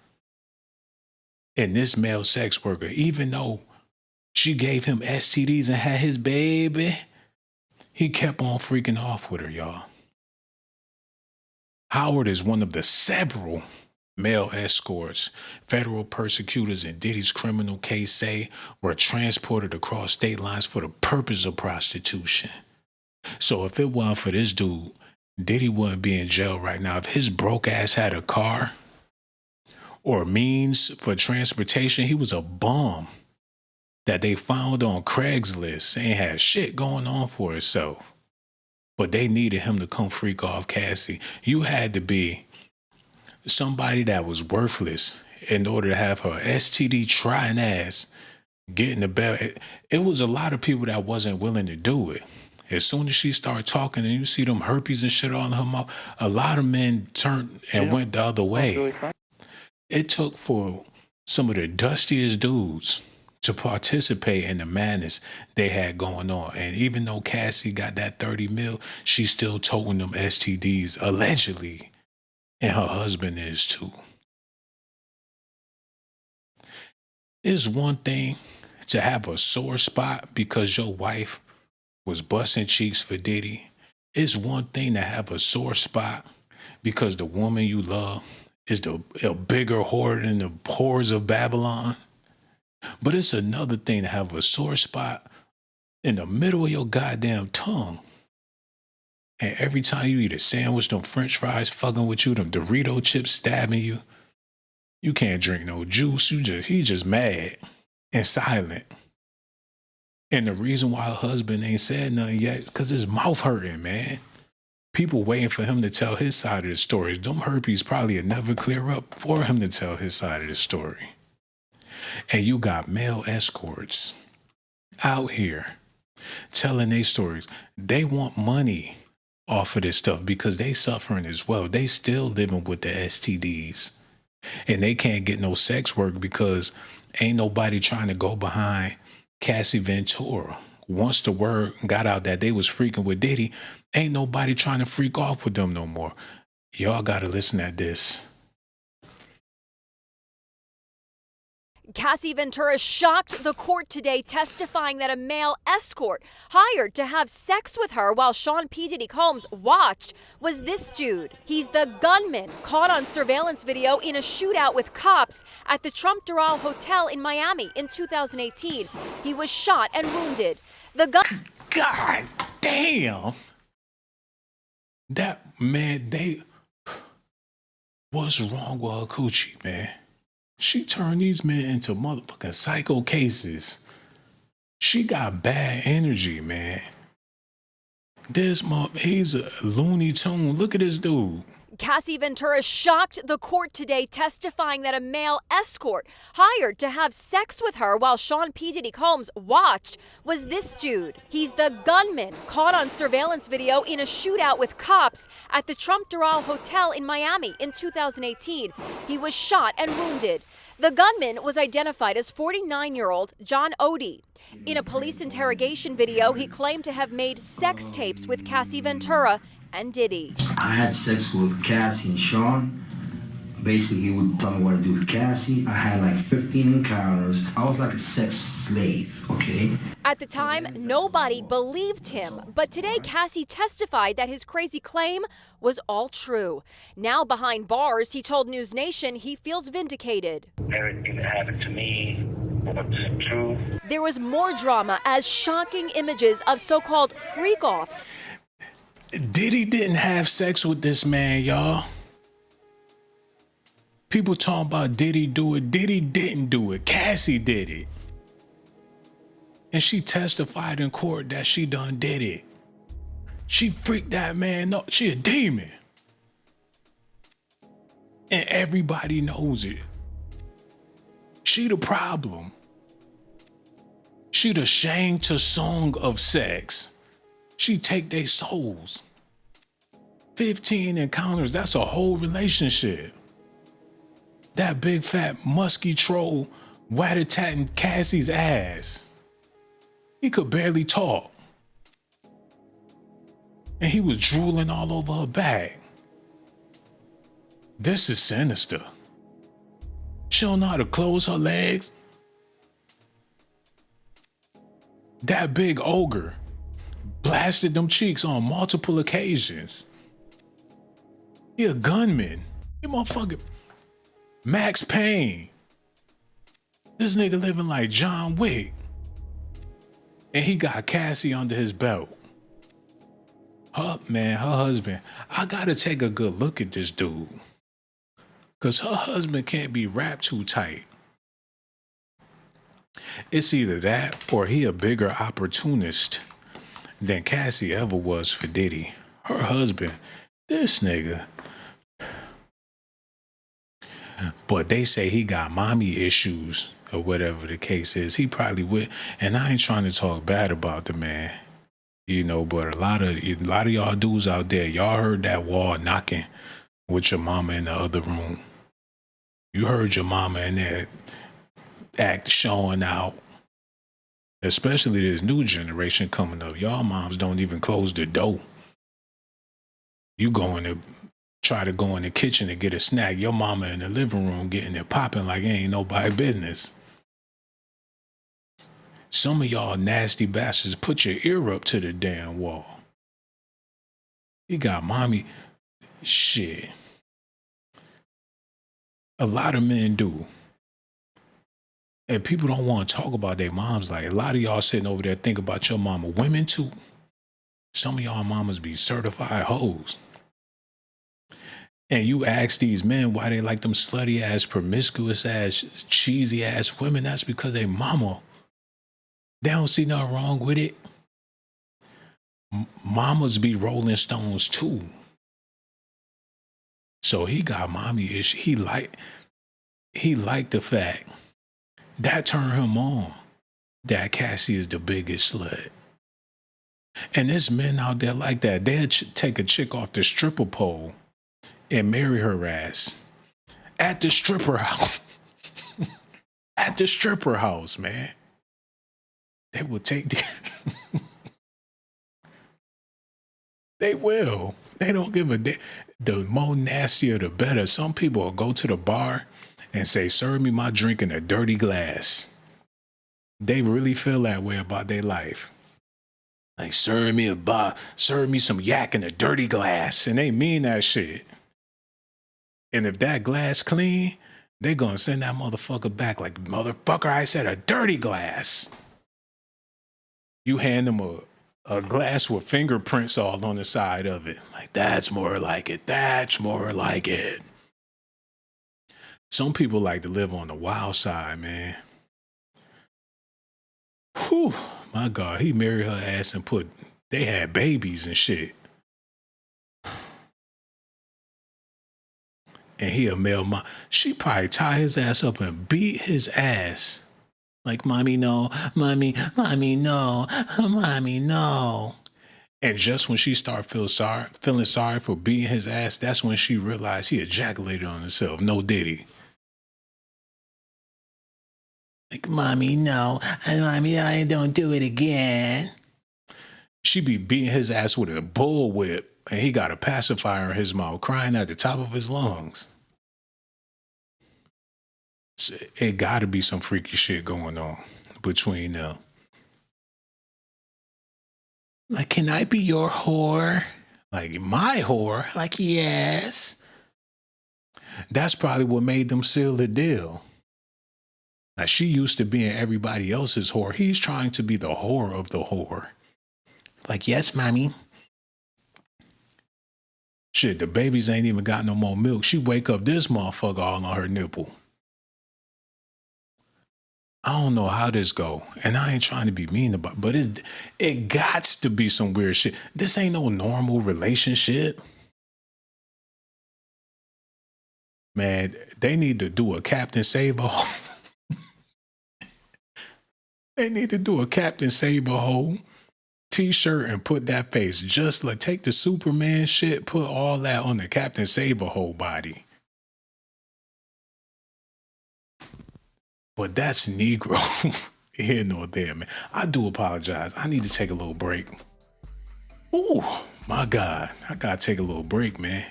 And this male sex worker, even though she gave him STDs and had his baby, he kept on freaking off with her, y'all. Howard is one of the several male escorts federal persecutors in Diddy's criminal case say were transported across state lines for the purpose of prostitution. So if it wasn't for this dude, Diddy wouldn't be in jail right now. If his broke ass had a car, or means for transportation. He was a bum that they found on Craigslist. Ain't had shit going on for himself. But they needed him to come freak off Cassie. You had to be somebody that was worthless in order to have her STD trying ass get in the bed. It was a lot of people that wasn't willing to do it. As soon as she started talking and you see them herpes and shit on her mouth, a lot of men turned and went the other way. It took for some of the dustiest dudes to participate in the madness they had going on. And even though Cassie got that 30 mil, she's still toting them STDs, allegedly. And her husband is too. It's one thing to have a sore spot because your wife was busting cheeks for Diddy. It's one thing to have a sore spot because the woman you love is a bigger whore than the whores of Babylon. But it's another thing to have a sore spot in the middle of your goddamn tongue. And every time you eat a sandwich, them French fries fucking with you, them Dorito chips stabbing you, you can't drink no juice. He just mad and silent. And the reason why her husband ain't said nothing yet is because his mouth hurting, man. People waiting for him to tell his side of the story. Them herpes probably will never clear up for him to tell his side of the story. And you got male escorts out here telling their stories. They want money off of this stuff because they suffering as well. They still living with the STDs. And they can't get no sex work because ain't nobody trying to go behind Cassie Ventura. Once the word got out that they was freaking with Diddy, ain't nobody trying to freak off with them no more. Y'all gotta listen at this. Cassie Ventura shocked the court today, testifying that a male escort hired to have sex with her while Shawn P. Diddy Combs watched was this dude. He's the gunman caught on surveillance video in a shootout with cops at the Trump Doral Hotel in Miami in 2018. He was shot and wounded. God damn. That man, what's wrong with her coochie, man? She turned these men into motherfucking psycho cases. She got bad energy, man. He's a Looney Tune. Look at this dude. Cassie Ventura shocked the court today, testifying that a male escort hired to have sex with her while Shawn P. Diddy Combs watched was this dude. He's the gunman caught on surveillance video in a shootout with cops at the Trump Doral Hotel in Miami in 2018. He was shot and wounded. The gunman was identified as 49-year-old John Odie. In a police interrogation video, he claimed to have made sex tapes with Cassie Ventura and Diddy. I had sex with Cassie and Shawn. Basically, he would tell me what to do with Cassie. I had like 15 encounters. I was like a sex slave, okay? At the time, nobody believed him. But today, Cassie testified that his crazy claim was all true. Now behind bars, he told News Nation he feels vindicated. Everything that happened to me was true. There was more drama as shocking images of so-called freakoffs. Diddy didn't have sex with this man, y'all. People talking about Diddy do it. Diddy didn't do it. Cassie did it. And she testified in court that she done did it. She freaked that man up. She a demon. And everybody knows it. She the problem. She the Shang Tsung of sex. She take their souls. 15 encounters, that's a whole relationship. That big fat musky troll rat-a-tatting Cassie's ass. He could barely talk. And he was drooling all over her back. This is sinister. She don't know how to close her legs. That big ogre blasted them cheeks on multiple occasions. He a gunman. He motherfucker Max Payne. This nigga living like John Wick. And he got Cassie under his belt. Her husband. I gotta take a good look at this dude. Because her husband can't be wrapped too tight. It's either that or he a bigger opportunist than Cassie ever was for Diddy. Her husband, this nigga. But they say he got mommy issues or whatever the case is. He probably would. And I ain't trying to talk bad about the man, you know, but a lot of y'all dudes out there, y'all heard that wall knocking with your mama in the other room. You heard your mama in there act showing out. Especially this new generation coming up. Y'all moms don't even close the door. You going to try to go in the kitchen and get a snack. Your mama in the living room getting it popping like it ain't nobody business. Some of y'all nasty bastards put your ear up to the damn wall. You got mommy. Shit. A lot of men do. And people don't want to talk about their moms. Like, a lot of y'all sitting over there think about your mama. Women too. Some of y'all mamas be certified hoes. And you ask these men why they like them slutty ass, promiscuous ass, cheesy ass women. That's because they mama. They don't see nothing wrong with it. Mamas be Rolling Stones too. So he got mommy issue. He liked the fact that turned him on that Cassie is the biggest slut. And there's men out there like that. They'll take a chick off the stripper pole and marry her ass at the stripper house. At the stripper house, man. They will take the... They will. They don't give a damn. The more nastier, the better. Some people will go to the bar and say, serve me my drink in a dirty glass. They really feel that way about their life. Like, serve me some yak in a dirty glass. And they mean that shit. And if that glass clean, they gonna send that motherfucker back like, motherfucker, I said a dirty glass. You hand them a glass with fingerprints all on the side of it. Like, that's more like it. That's more like it. Some people like to live on the wild side, man. Whew, my God, he married her ass and they had babies and shit. And he a male mom. She probably tie his ass up and beat his ass. Like, mommy, no, mommy, no, mommy, no. And just when she started feeling sorry for beating his ass, that's when she realized he ejaculated on himself. No Diddy. Like, mommy, no, mommy, I don't do it again. She be beating his ass with a bullwhip, and he got a pacifier in his mouth, crying at the top of his lungs. It got to be some freaky shit going on between them. Like, can I be your whore? Like, my whore? Like, yes. That's probably what made them seal the deal. Like, she used to being everybody else's whore. He's trying to be the whore of the whore. Like, yes, mommy. Shit, the babies ain't even got no more milk. She wake up this motherfucker all on her nipple. I don't know how this go, and I ain't trying to be mean about it, but it gots to be some weird shit. This ain't no normal relationship. Man, they need to do a Captain Save-A-Hole. They need to do a Captain Save-A-Hole t-shirt and put that face. Just like, take the Superman shit, put all that on the Captain Save-A-Hole body. But that's Negro here nor there, man. I do apologize. I need to take a little break. Ooh, my God. I gotta take a little break, man.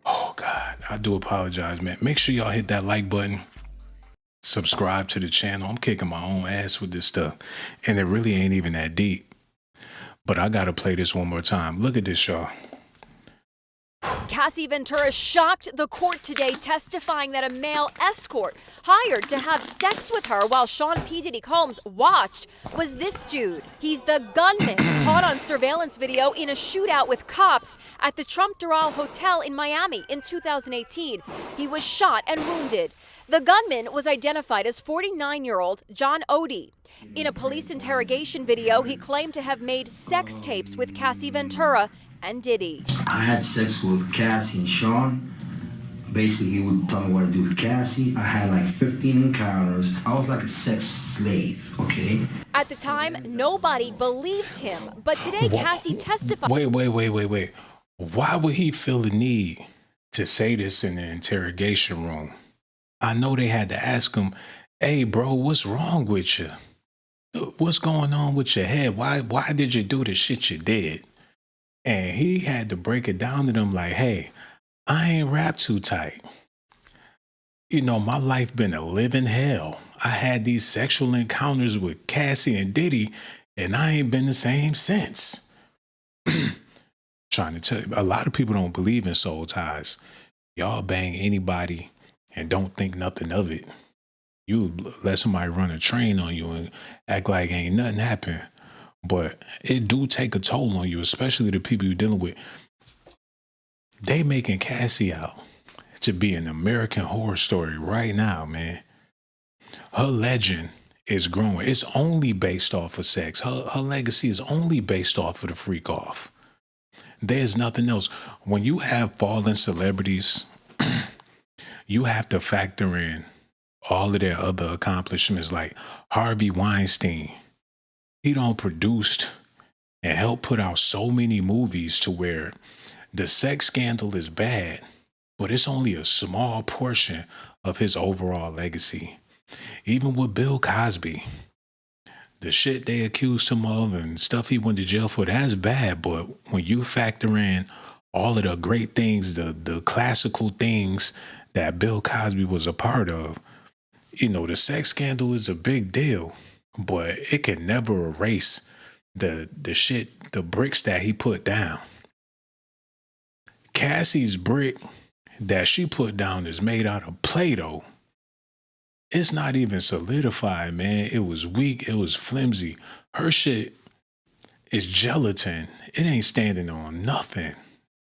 Oh, God. I do apologize, man. Make sure y'all hit that like button. Subscribe to the channel. I'm kicking my own ass with this stuff. And it really ain't even that deep. But I gotta play this one more time. Look at this, y'all. Cassie Ventura shocked the court today, testifying that a male escort hired to have sex with her while Shawn P. Diddy Combs watched was this dude. He's the gunman caught on surveillance video in a shootout with cops at the Trump Doral Hotel in Miami in 2018. He was shot and wounded. The gunman was identified as 49-year-old John Odie. In a police interrogation video, he claimed to have made sex tapes with Cassie Ventura and Diddy. I had sex with Cassie and Shawn. Basically, he would tell me what to do with Cassie. I had like 15 encounters. I was like a sex slave, okay? At the time, nobody believed him, but today Cassie testified. Wait. Why would he feel the need to say this in the interrogation room? I know they had to ask him, hey, bro, what's wrong with you? What's going on with your head? Why did you do the shit you did? And he had to break it down to them like, hey, I ain't rap too tight. You know, my life been a living hell. I had these sexual encounters with Cassie and Diddy, and I ain't been the same since. Trying to tell you, a lot of people don't believe in soul ties. Y'all bang anybody and don't think nothing of it. You let somebody run a train on you and act like ain't nothing happened. But it do take a toll on you, especially the people you're dealing with. They making Cassie out to be an American Horror Story right now, man. Her legend is growing. It's only based off of sex. Her legacy is only based off of the Freakoff. There's nothing else. When you have fallen celebrities, you have to factor in all of their other accomplishments, like Harvey Weinstein. He done produced and helped put out so many movies to where the sex scandal is bad, but it's only a small portion of his overall legacy. Even with Bill Cosby, the shit they accused him of and stuff he went to jail for, that's bad. But when you factor in all of the great things, the classical things that Bill Cosby was a part of, you know, the sex scandal is a big deal. But it can never erase the shit, the bricks that he put down. Cassie's brick that she put down is made out of Play-Doh. It's not even solidified, man. It was weak. It was flimsy. Her shit is gelatin. It ain't standing on nothing.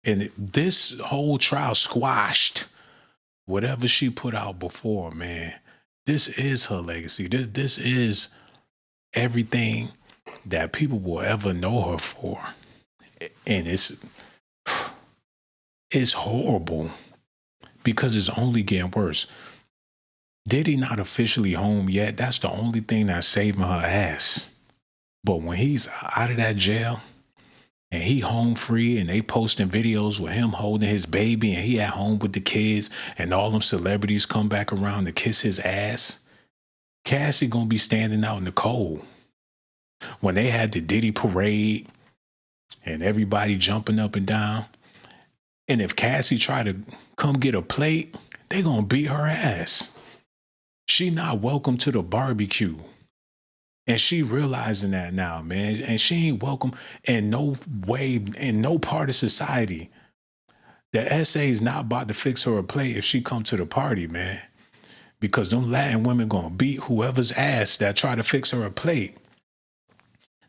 And this whole trial squashed whatever she put out before, man. This is her legacy. This is everything that people will ever know her for. And it's horrible because it's only getting worse. Diddy not officially home yet. That's the only thing that's saving her ass. But when he's out of that jail and he home free and they posting videos with him holding his baby and he at home with the kids and all them celebrities come back around to kiss his ass, Cassie gonna be standing out in the cold. When they had the Diddy parade and everybody jumping up and down, and if Cassie try to come get a plate, they gonna beat her ass. She not welcome to the barbecue. And she realizing that now, man. And she ain't welcome in no way, in no part of society. The SA is not about to fix her a plate if she come to the party, man. Because them Latin women gonna beat whoever's ass that try to fix her a plate.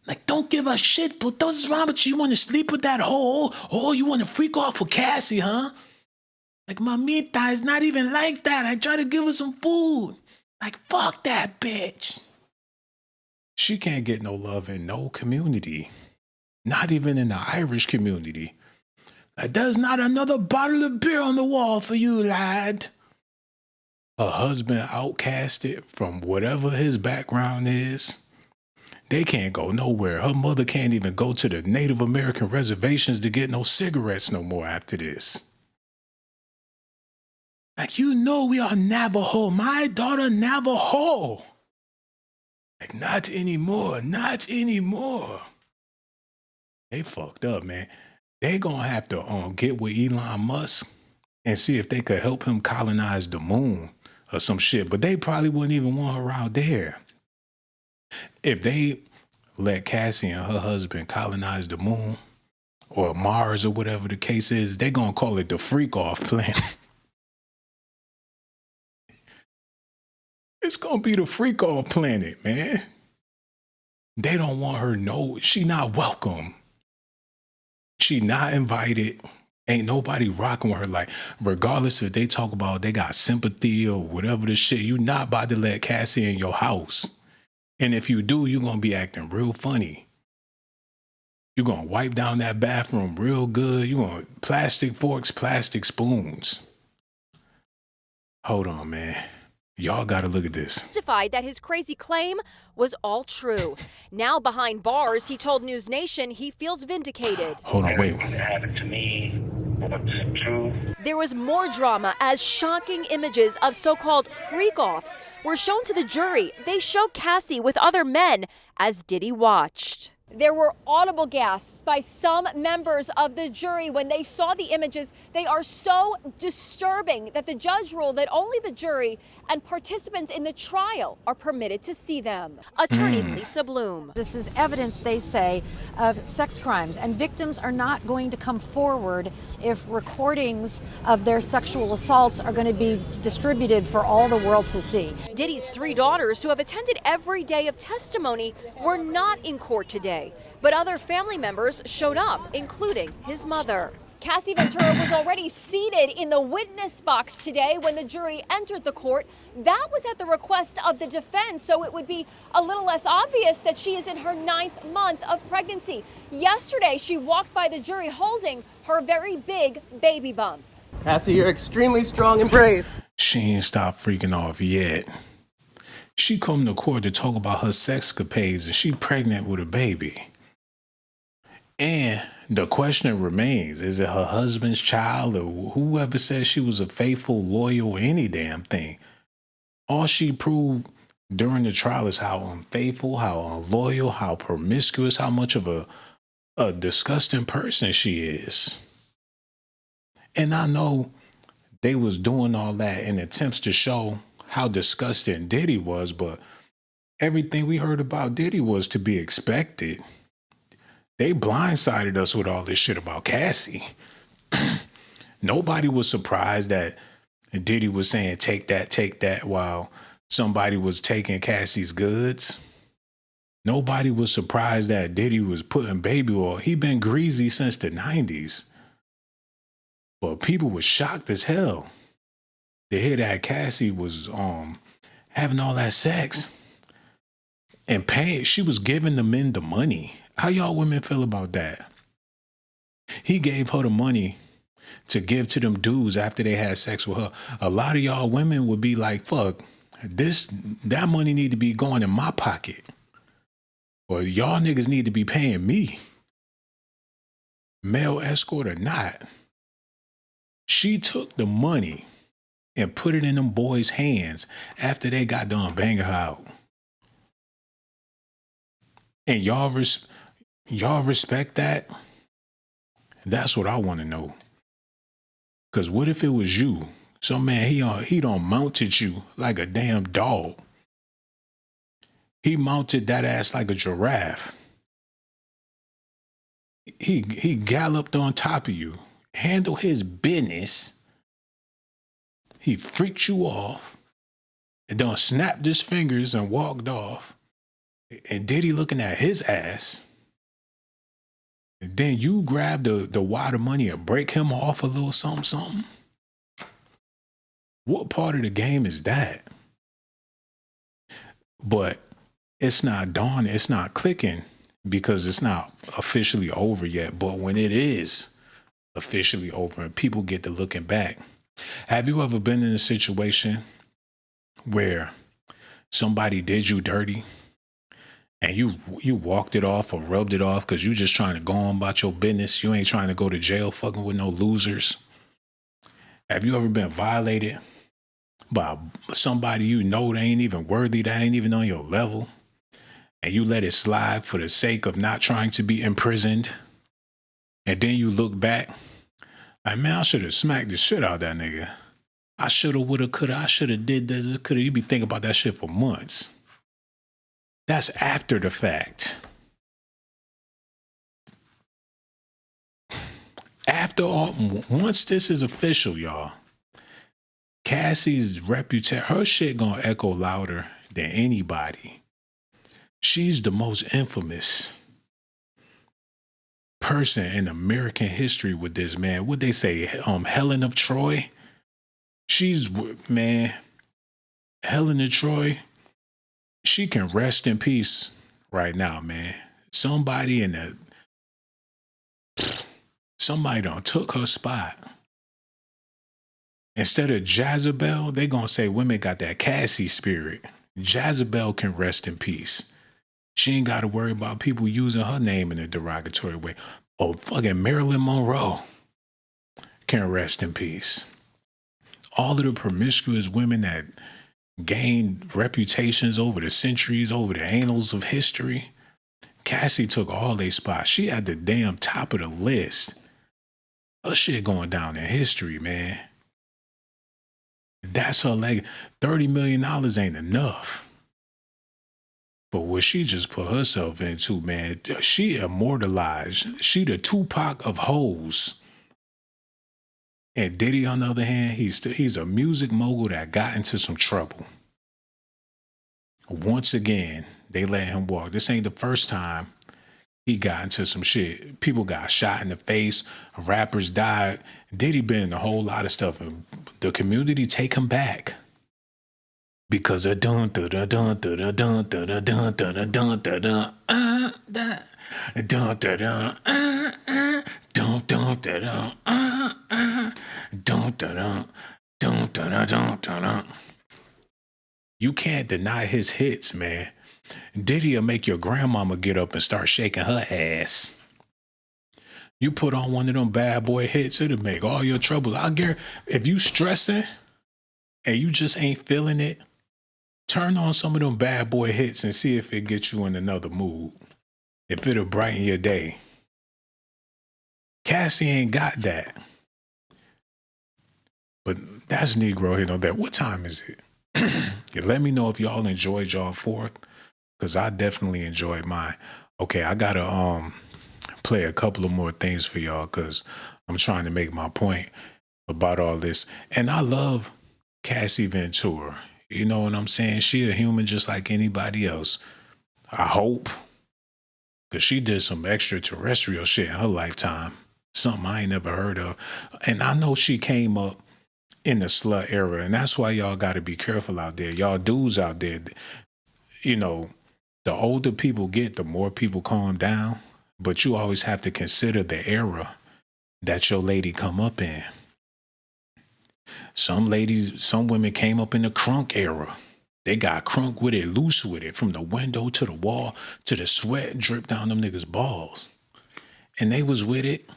Like, don't give a shit, but what's wrong with you? You want to sleep with that hoe? Oh, you want to freak off for Cassie, huh? Like, mamita is not even like that. I try to give her some food. Like, fuck that bitch. She can't get no love in no community. Not even in the Irish community. Like, there's not another bottle of beer on the wall for you, lad. Her husband outcasted from whatever his background is. They can't go nowhere. Her mother can't even go to the Native American reservations to get no cigarettes no more after this. Like, you know we are Navajo. My daughter Navajo. Like, not anymore. Not anymore. They fucked up, man. They gonna have to get with Elon Musk and see if they could help him colonize the moon or some shit. But they probably wouldn't even want her out there. If they let Cassie and her husband colonize the moon, or Mars or whatever the case is, they're going to call it the Freakoff planet. It's going to be the Freakoff planet, man. They don't want her, no, she not welcome. She not invited. Ain't nobody rocking with her. Like, regardless if they talk about they got sympathy or whatever the shit, you not about to let Cassie in your house. And if you do, you're going to be acting real funny. You're going to wipe down that bathroom real good. You're going to plastic forks, plastic spoons. Hold on, man. Y'all got to look at this. Testified that his crazy claim was all true. Now behind bars, he told News Nation he feels vindicated. Hold on, wait. It happened to me. It's true. There was more drama as shocking images of so-called freak-offs were shown to the jury. They showed Cassie with other men as Diddy watched. There were audible gasps by some members of the jury when they saw the images. They are so disturbing that the judge ruled that only the jury and participants in the trial are permitted to see them. Attorney Lisa Bloom. This is evidence, they say, of sex crimes, and victims are not going to come forward if recordings of their sexual assaults are going to be distributed for all the world to see. Diddy's 3 daughters, who have attended every day of testimony, were not in court today. But other family members showed up, including his mother. Cassie Ventura was already seated in the witness box today when the jury entered the court. That was at the request of the defense, so it would be a little less obvious that she is in her 9th month of pregnancy. Yesterday, she walked by the jury holding her very big baby bump. Cassie, you're extremely strong and brave. She ain't stopped freaking off yet. She come to court to talk about her sexcapades and she pregnant with a baby. And the question remains, is it her husband's child or whoever says she was a faithful, loyal, any damn thing? All she proved during the trial is how unfaithful, how unloyal, how promiscuous, how much of a disgusting person she is. And I know they was doing all that in attempts to show how disgusting Diddy was, but everything we heard about Diddy was to be expected. They blindsided us with all this shit about Cassie. Nobody was surprised that Diddy was saying, take that, while somebody was taking Cassie's goods. Nobody was surprised that Diddy was putting baby oil. He been greasy since the 90s. But people were shocked as hell to hear that Cassie was having all that sex and paying. She was giving the men the money. How y'all women feel about that? He gave her the money to give to them dudes after they had sex with her. A lot of y'all women would be like, fuck, that money need to be going in my pocket. Or y'all niggas need to be paying me. Male escort or not. She took the money and put it in them boys' hands after they got done banging her out. And y'all respect that? That's what I want to know. Because what if it was you? Some man, he done mounted you like a damn dog. He mounted that ass like a giraffe. He galloped on top of you, handled his business. He freaked you off and done snapped his fingers and walked off. And Diddy looking at his ass. And then you grab the wad of money and break him off a little something. What part of the game is that? But it's not dawning, it's not clicking because it's not officially over yet. But when it is officially over and people get to looking back, have you ever been in a situation where somebody did you dirty and you walked it off or rubbed it off because you just trying to go on about your business? You ain't trying to go to jail fucking with no losers. Have you ever been violated by somebody you know that ain't even worthy, that ain't even on your level, and you let it slide for the sake of not trying to be imprisoned? And then you look back, like, man, I should have smacked the shit out of that nigga. I should have, would have, could have, I should have did this, could have. You be thinking about that shit for months. That's after the fact. After all, once this is official, y'all, Cassie's reputation, her shit gonna echo louder than anybody. She's the most infamous person in American history with this, man. What they say, Helen of Troy? She's, man, Helen of Troy, she can rest in peace right now, man. Somebody done took her spot. Instead of Jezebel, they gonna say women got that Cassie spirit. Jezebel can rest in peace. She ain't gotta worry about people using her name in a derogatory way. Oh, fucking Marilyn Monroe can rest in peace. All of the promiscuous women that gained reputations over the centuries, over the annals of history, Cassie took all their spots. She at the damn top of the list. Her shit going down in history, man. That's her leg. $30 million ain't enough. But what she just put herself into, man, she immortalized. She the Tupac of hoes. And Diddy, on the other hand, he's a music mogul that got into some trouble. Once again, they let him walk. This ain't the first time he got into some shit. People got shot in the face. Rappers died. Diddy been in a whole lot of stuff. And the community take him back. Because of dun dun dun dun dun dun dun dun dun dun dun dun dun dun dun dun dun dun dun. You can't deny his hits, man. Diddy'll make your grandmama get up and start shaking her ass. You put on one of them bad boy hits, it'll make all your trouble. I guarantee if you stressing and you just ain't feeling it, turn on some of them bad boy hits and see if it gets you in another mood. If it'll brighten your day. Cassie ain't got that. But that's Negro hit on that. What time is it? Let me know if y'all enjoyed y'all 4th, because I definitely enjoyed mine. Okay, I gotta play a couple of more things for y'all because I'm trying to make my point about all this. And I love Cassie Ventura. You know what I'm saying? She a human just like anybody else. I hope. Because she did some extraterrestrial shit in her lifetime. Something I ain't never heard of. And I know she came up in the slut era. And that's why y'all got to be careful out there. Y'all dudes out there, you know, the older people get, the more people calm down. But you always have to consider the era that your lady come up in. Some women came up in the crunk era. They got crunk with it, loose with it, from the window to the wall to the sweat drip down them niggas' balls. And they was with it.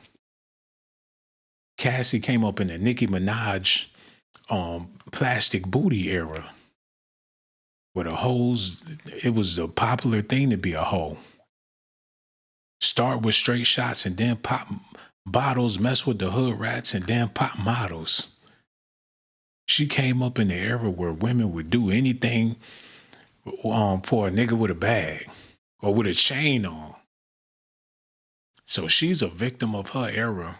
Cassie came up in the Nicki Minaj plastic booty era. Where the hoes, it was the popular thing to be a hoe. Start with straight shots and then pop bottles, mess with the hood rats and then pop models. She came up in the era where women would do anything for a nigga with a bag or with a chain on. So she's a victim of her era,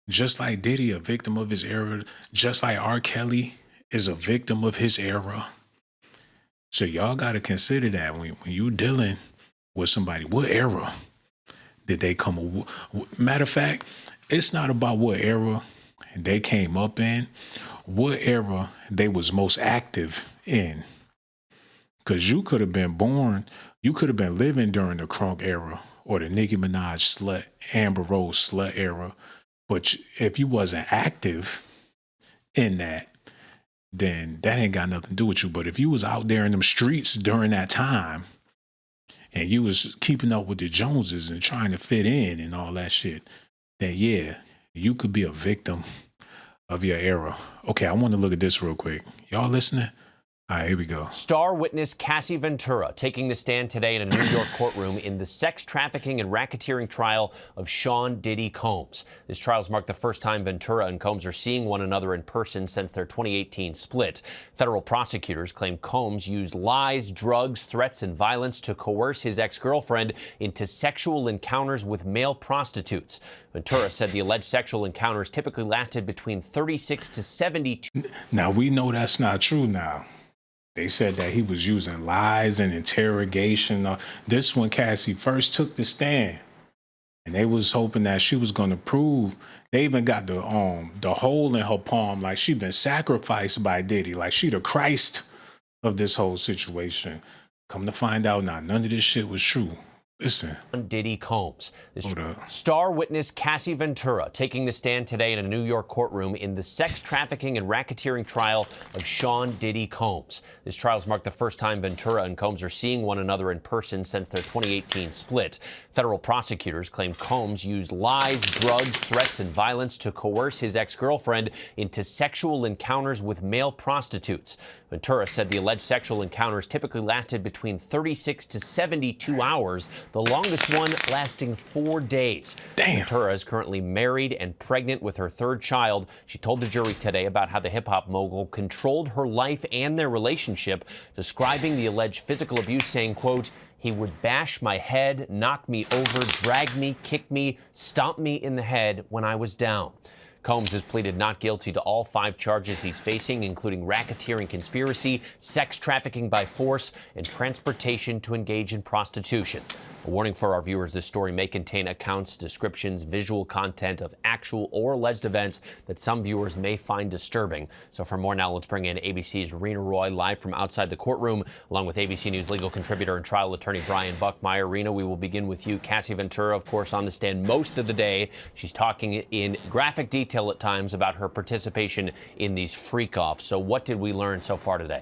just like Diddy a victim of his era, just like R. Kelly is a victim of his era. So y'all got to consider that when you dealing with somebody, what era did they come? Matter of fact, it's not about what era they came up in, what era they was most active in. Because you could have been born, you could have been living during the crunk era or the Nicki Minaj slut, Amber Rose slut era. But if you wasn't active in that, then that ain't got nothing to do with you. But if you was out there in them streets during that time and you was keeping up with the Joneses and trying to fit in and all that shit, then yeah, you could be a victim of your era. Okay, I want to look at this real quick. Y'all listening? All right, here we go. Star witness Cassie Ventura taking the stand today in a New York courtroom in the sex trafficking and racketeering trial of Shawn Diddy Combs. This trial's marked the first time Ventura and Combs are seeing one another in person since their 2018 split. Federal prosecutors claim Combs used lies, drugs, threats, and violence to coerce his ex-girlfriend into sexual encounters with male prostitutes. Ventura said the alleged sexual encounters typically lasted between 36 to 72. Now, we know that's not true now. They said that he was using lies and interrogation. This when Cassie first took the stand, and they was hoping that she was going to prove. They even got the hole in her palm, like she been sacrificed by Diddy, like she the Christ of this whole situation. Come to find out now, none of this shit was true. Listen. Diddy Combs. This star witness Cassie Ventura taking the stand today in a New York courtroom in the sex trafficking and racketeering trial of Shawn Diddy Combs. This trial's marked the first time Ventura and Combs are seeing one another in person since their 2018 split. Federal prosecutors claim Combs used lies, drugs, threats, and violence to coerce his ex-girlfriend into sexual encounters with male prostitutes. Ventura said the alleged sexual encounters typically lasted between 36 to 72 hours, the longest one lasting 4 days. Damn. Ventura is currently married and pregnant with her third child. She told the jury today about how the hip-hop mogul controlled her life and their relationship, describing the alleged physical abuse, saying, quote, "He would bash my head, knock me over, drag me, kick me, stomp me in the head when I was down." Combs has pleaded not guilty to all 5 charges he's facing, including racketeering conspiracy, sex trafficking by force, and transportation to engage in prostitution. A warning for our viewers, this story may contain accounts, descriptions, visual content of actual or alleged events that some viewers may find disturbing. So for more now, let's bring in ABC's Rena Roy live from outside the courtroom, along with ABC News legal contributor and trial attorney Brian Buckmeyer. Rena, we will begin with you. Cassie Ventura, of course, on the stand most of the day. She's talking in graphic detail at times about her participation in these freak-offs. So what did we learn so far today?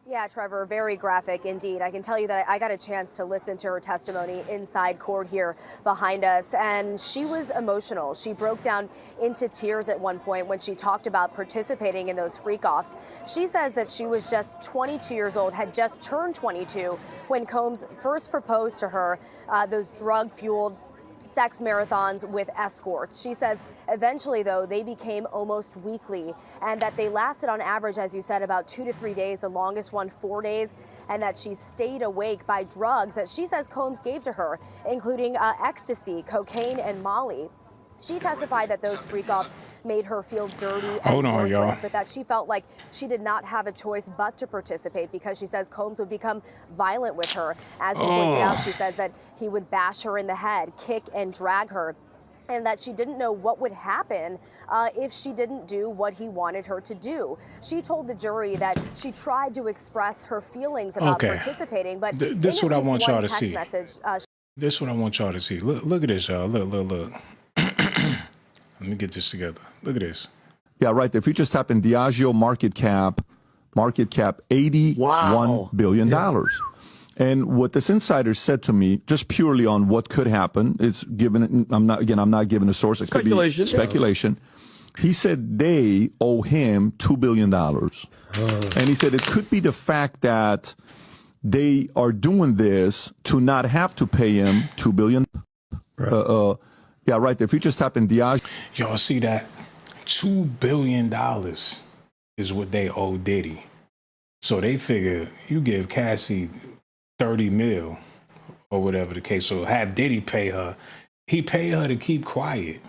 Yeah, Trevor, very graphic indeed. I can tell you that I got a chance to listen to her testimony inside court here behind us, and she was emotional. She broke down into tears at one point when she talked about participating in those freak-offs. She says that she was just 22 years old, had just turned 22 when Combs first proposed to her those drug-fueled sex marathons with escorts. She says eventually, though, they became almost weekly, and that they lasted on average, as you said, about 2 to 3 days, the longest one 4 days, and that she stayed awake by drugs that she says Combs gave to her, including ecstasy, cocaine, and Molly. She testified that those freak-offs made her feel dirty and worthless, but that she felt like she did not have a choice but to participate because she says Combs would become violent with her. As he pointed out, she says that he would bash her in the head, kick and drag her, and that she didn't know what would happen if she didn't do what he wanted her to do. She told the jury that she tried to express her feelings about participating, but this is what I want y'all to see. This is what I want y'all to see. Look at this, y'all. Look. Let me get this together. Look at this. Yeah, right there. If you just type in Diageo market cap, $81 billion. And what this insider said to me, just purely on what could happen, it's given. I'm not giving a source. It Speculation. Could be speculation. He said they owe him $2 billion, and he said it could be the fact that they are doing this to not have to pay him $2 billion. Yeah, right there. If you just type in Diageo. Y'all see that? $2 billion is what they owe Diddy. So they figure you give Cassie 30 mil or whatever the case. So have Diddy pay her. He paid her to keep quiet.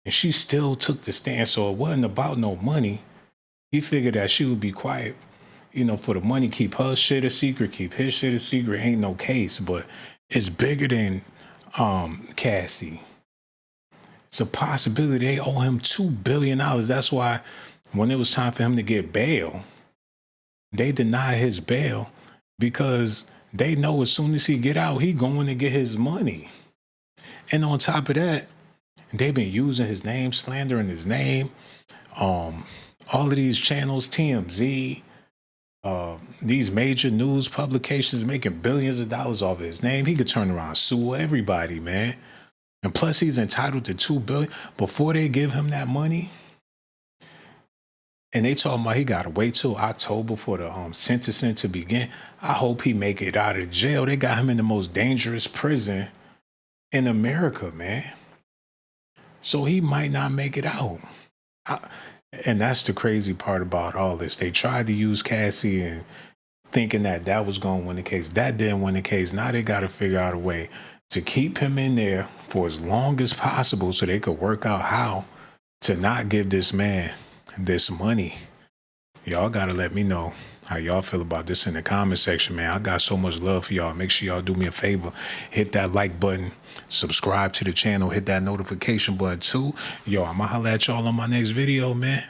And she still took the stand. So it wasn't about no money. He figured that she would be quiet, for the money, keep her shit a secret, keep his shit a secret. Ain't no case. But it's bigger than Cassie. It's a possibility they owe him $2 billion. That's why when it was time for him to get bail, they denied his bail because they know as soon as he get out, he going to get his money. And on top of that, they've been using his name, slandering his name. All of these channels, TMZ, these major news publications making billions of dollars off of his name. He could turn around and sue everybody, man. And plus, he's entitled to $2 billion. Before they give him that money, And they talking about he got to wait till October for the sentencing to begin. I hope he make it out of jail. They got him in the most dangerous prison in America, man. So he might not make it out. And that's the crazy part about all this. They tried to use Cassie and thinking that that was going to win the case. That didn't win the case. Now they got to figure out a way to keep him in there for as long as possible so they could work out how to not give this man this money. Y'all got to let me know how y'all feel about this in the comment section, man. I got so much love for y'all. Make sure y'all do me a favor. Hit that like button. Subscribe to the channel. Hit that notification button too. Yo, I'm going to holler at y'all on my next video, man.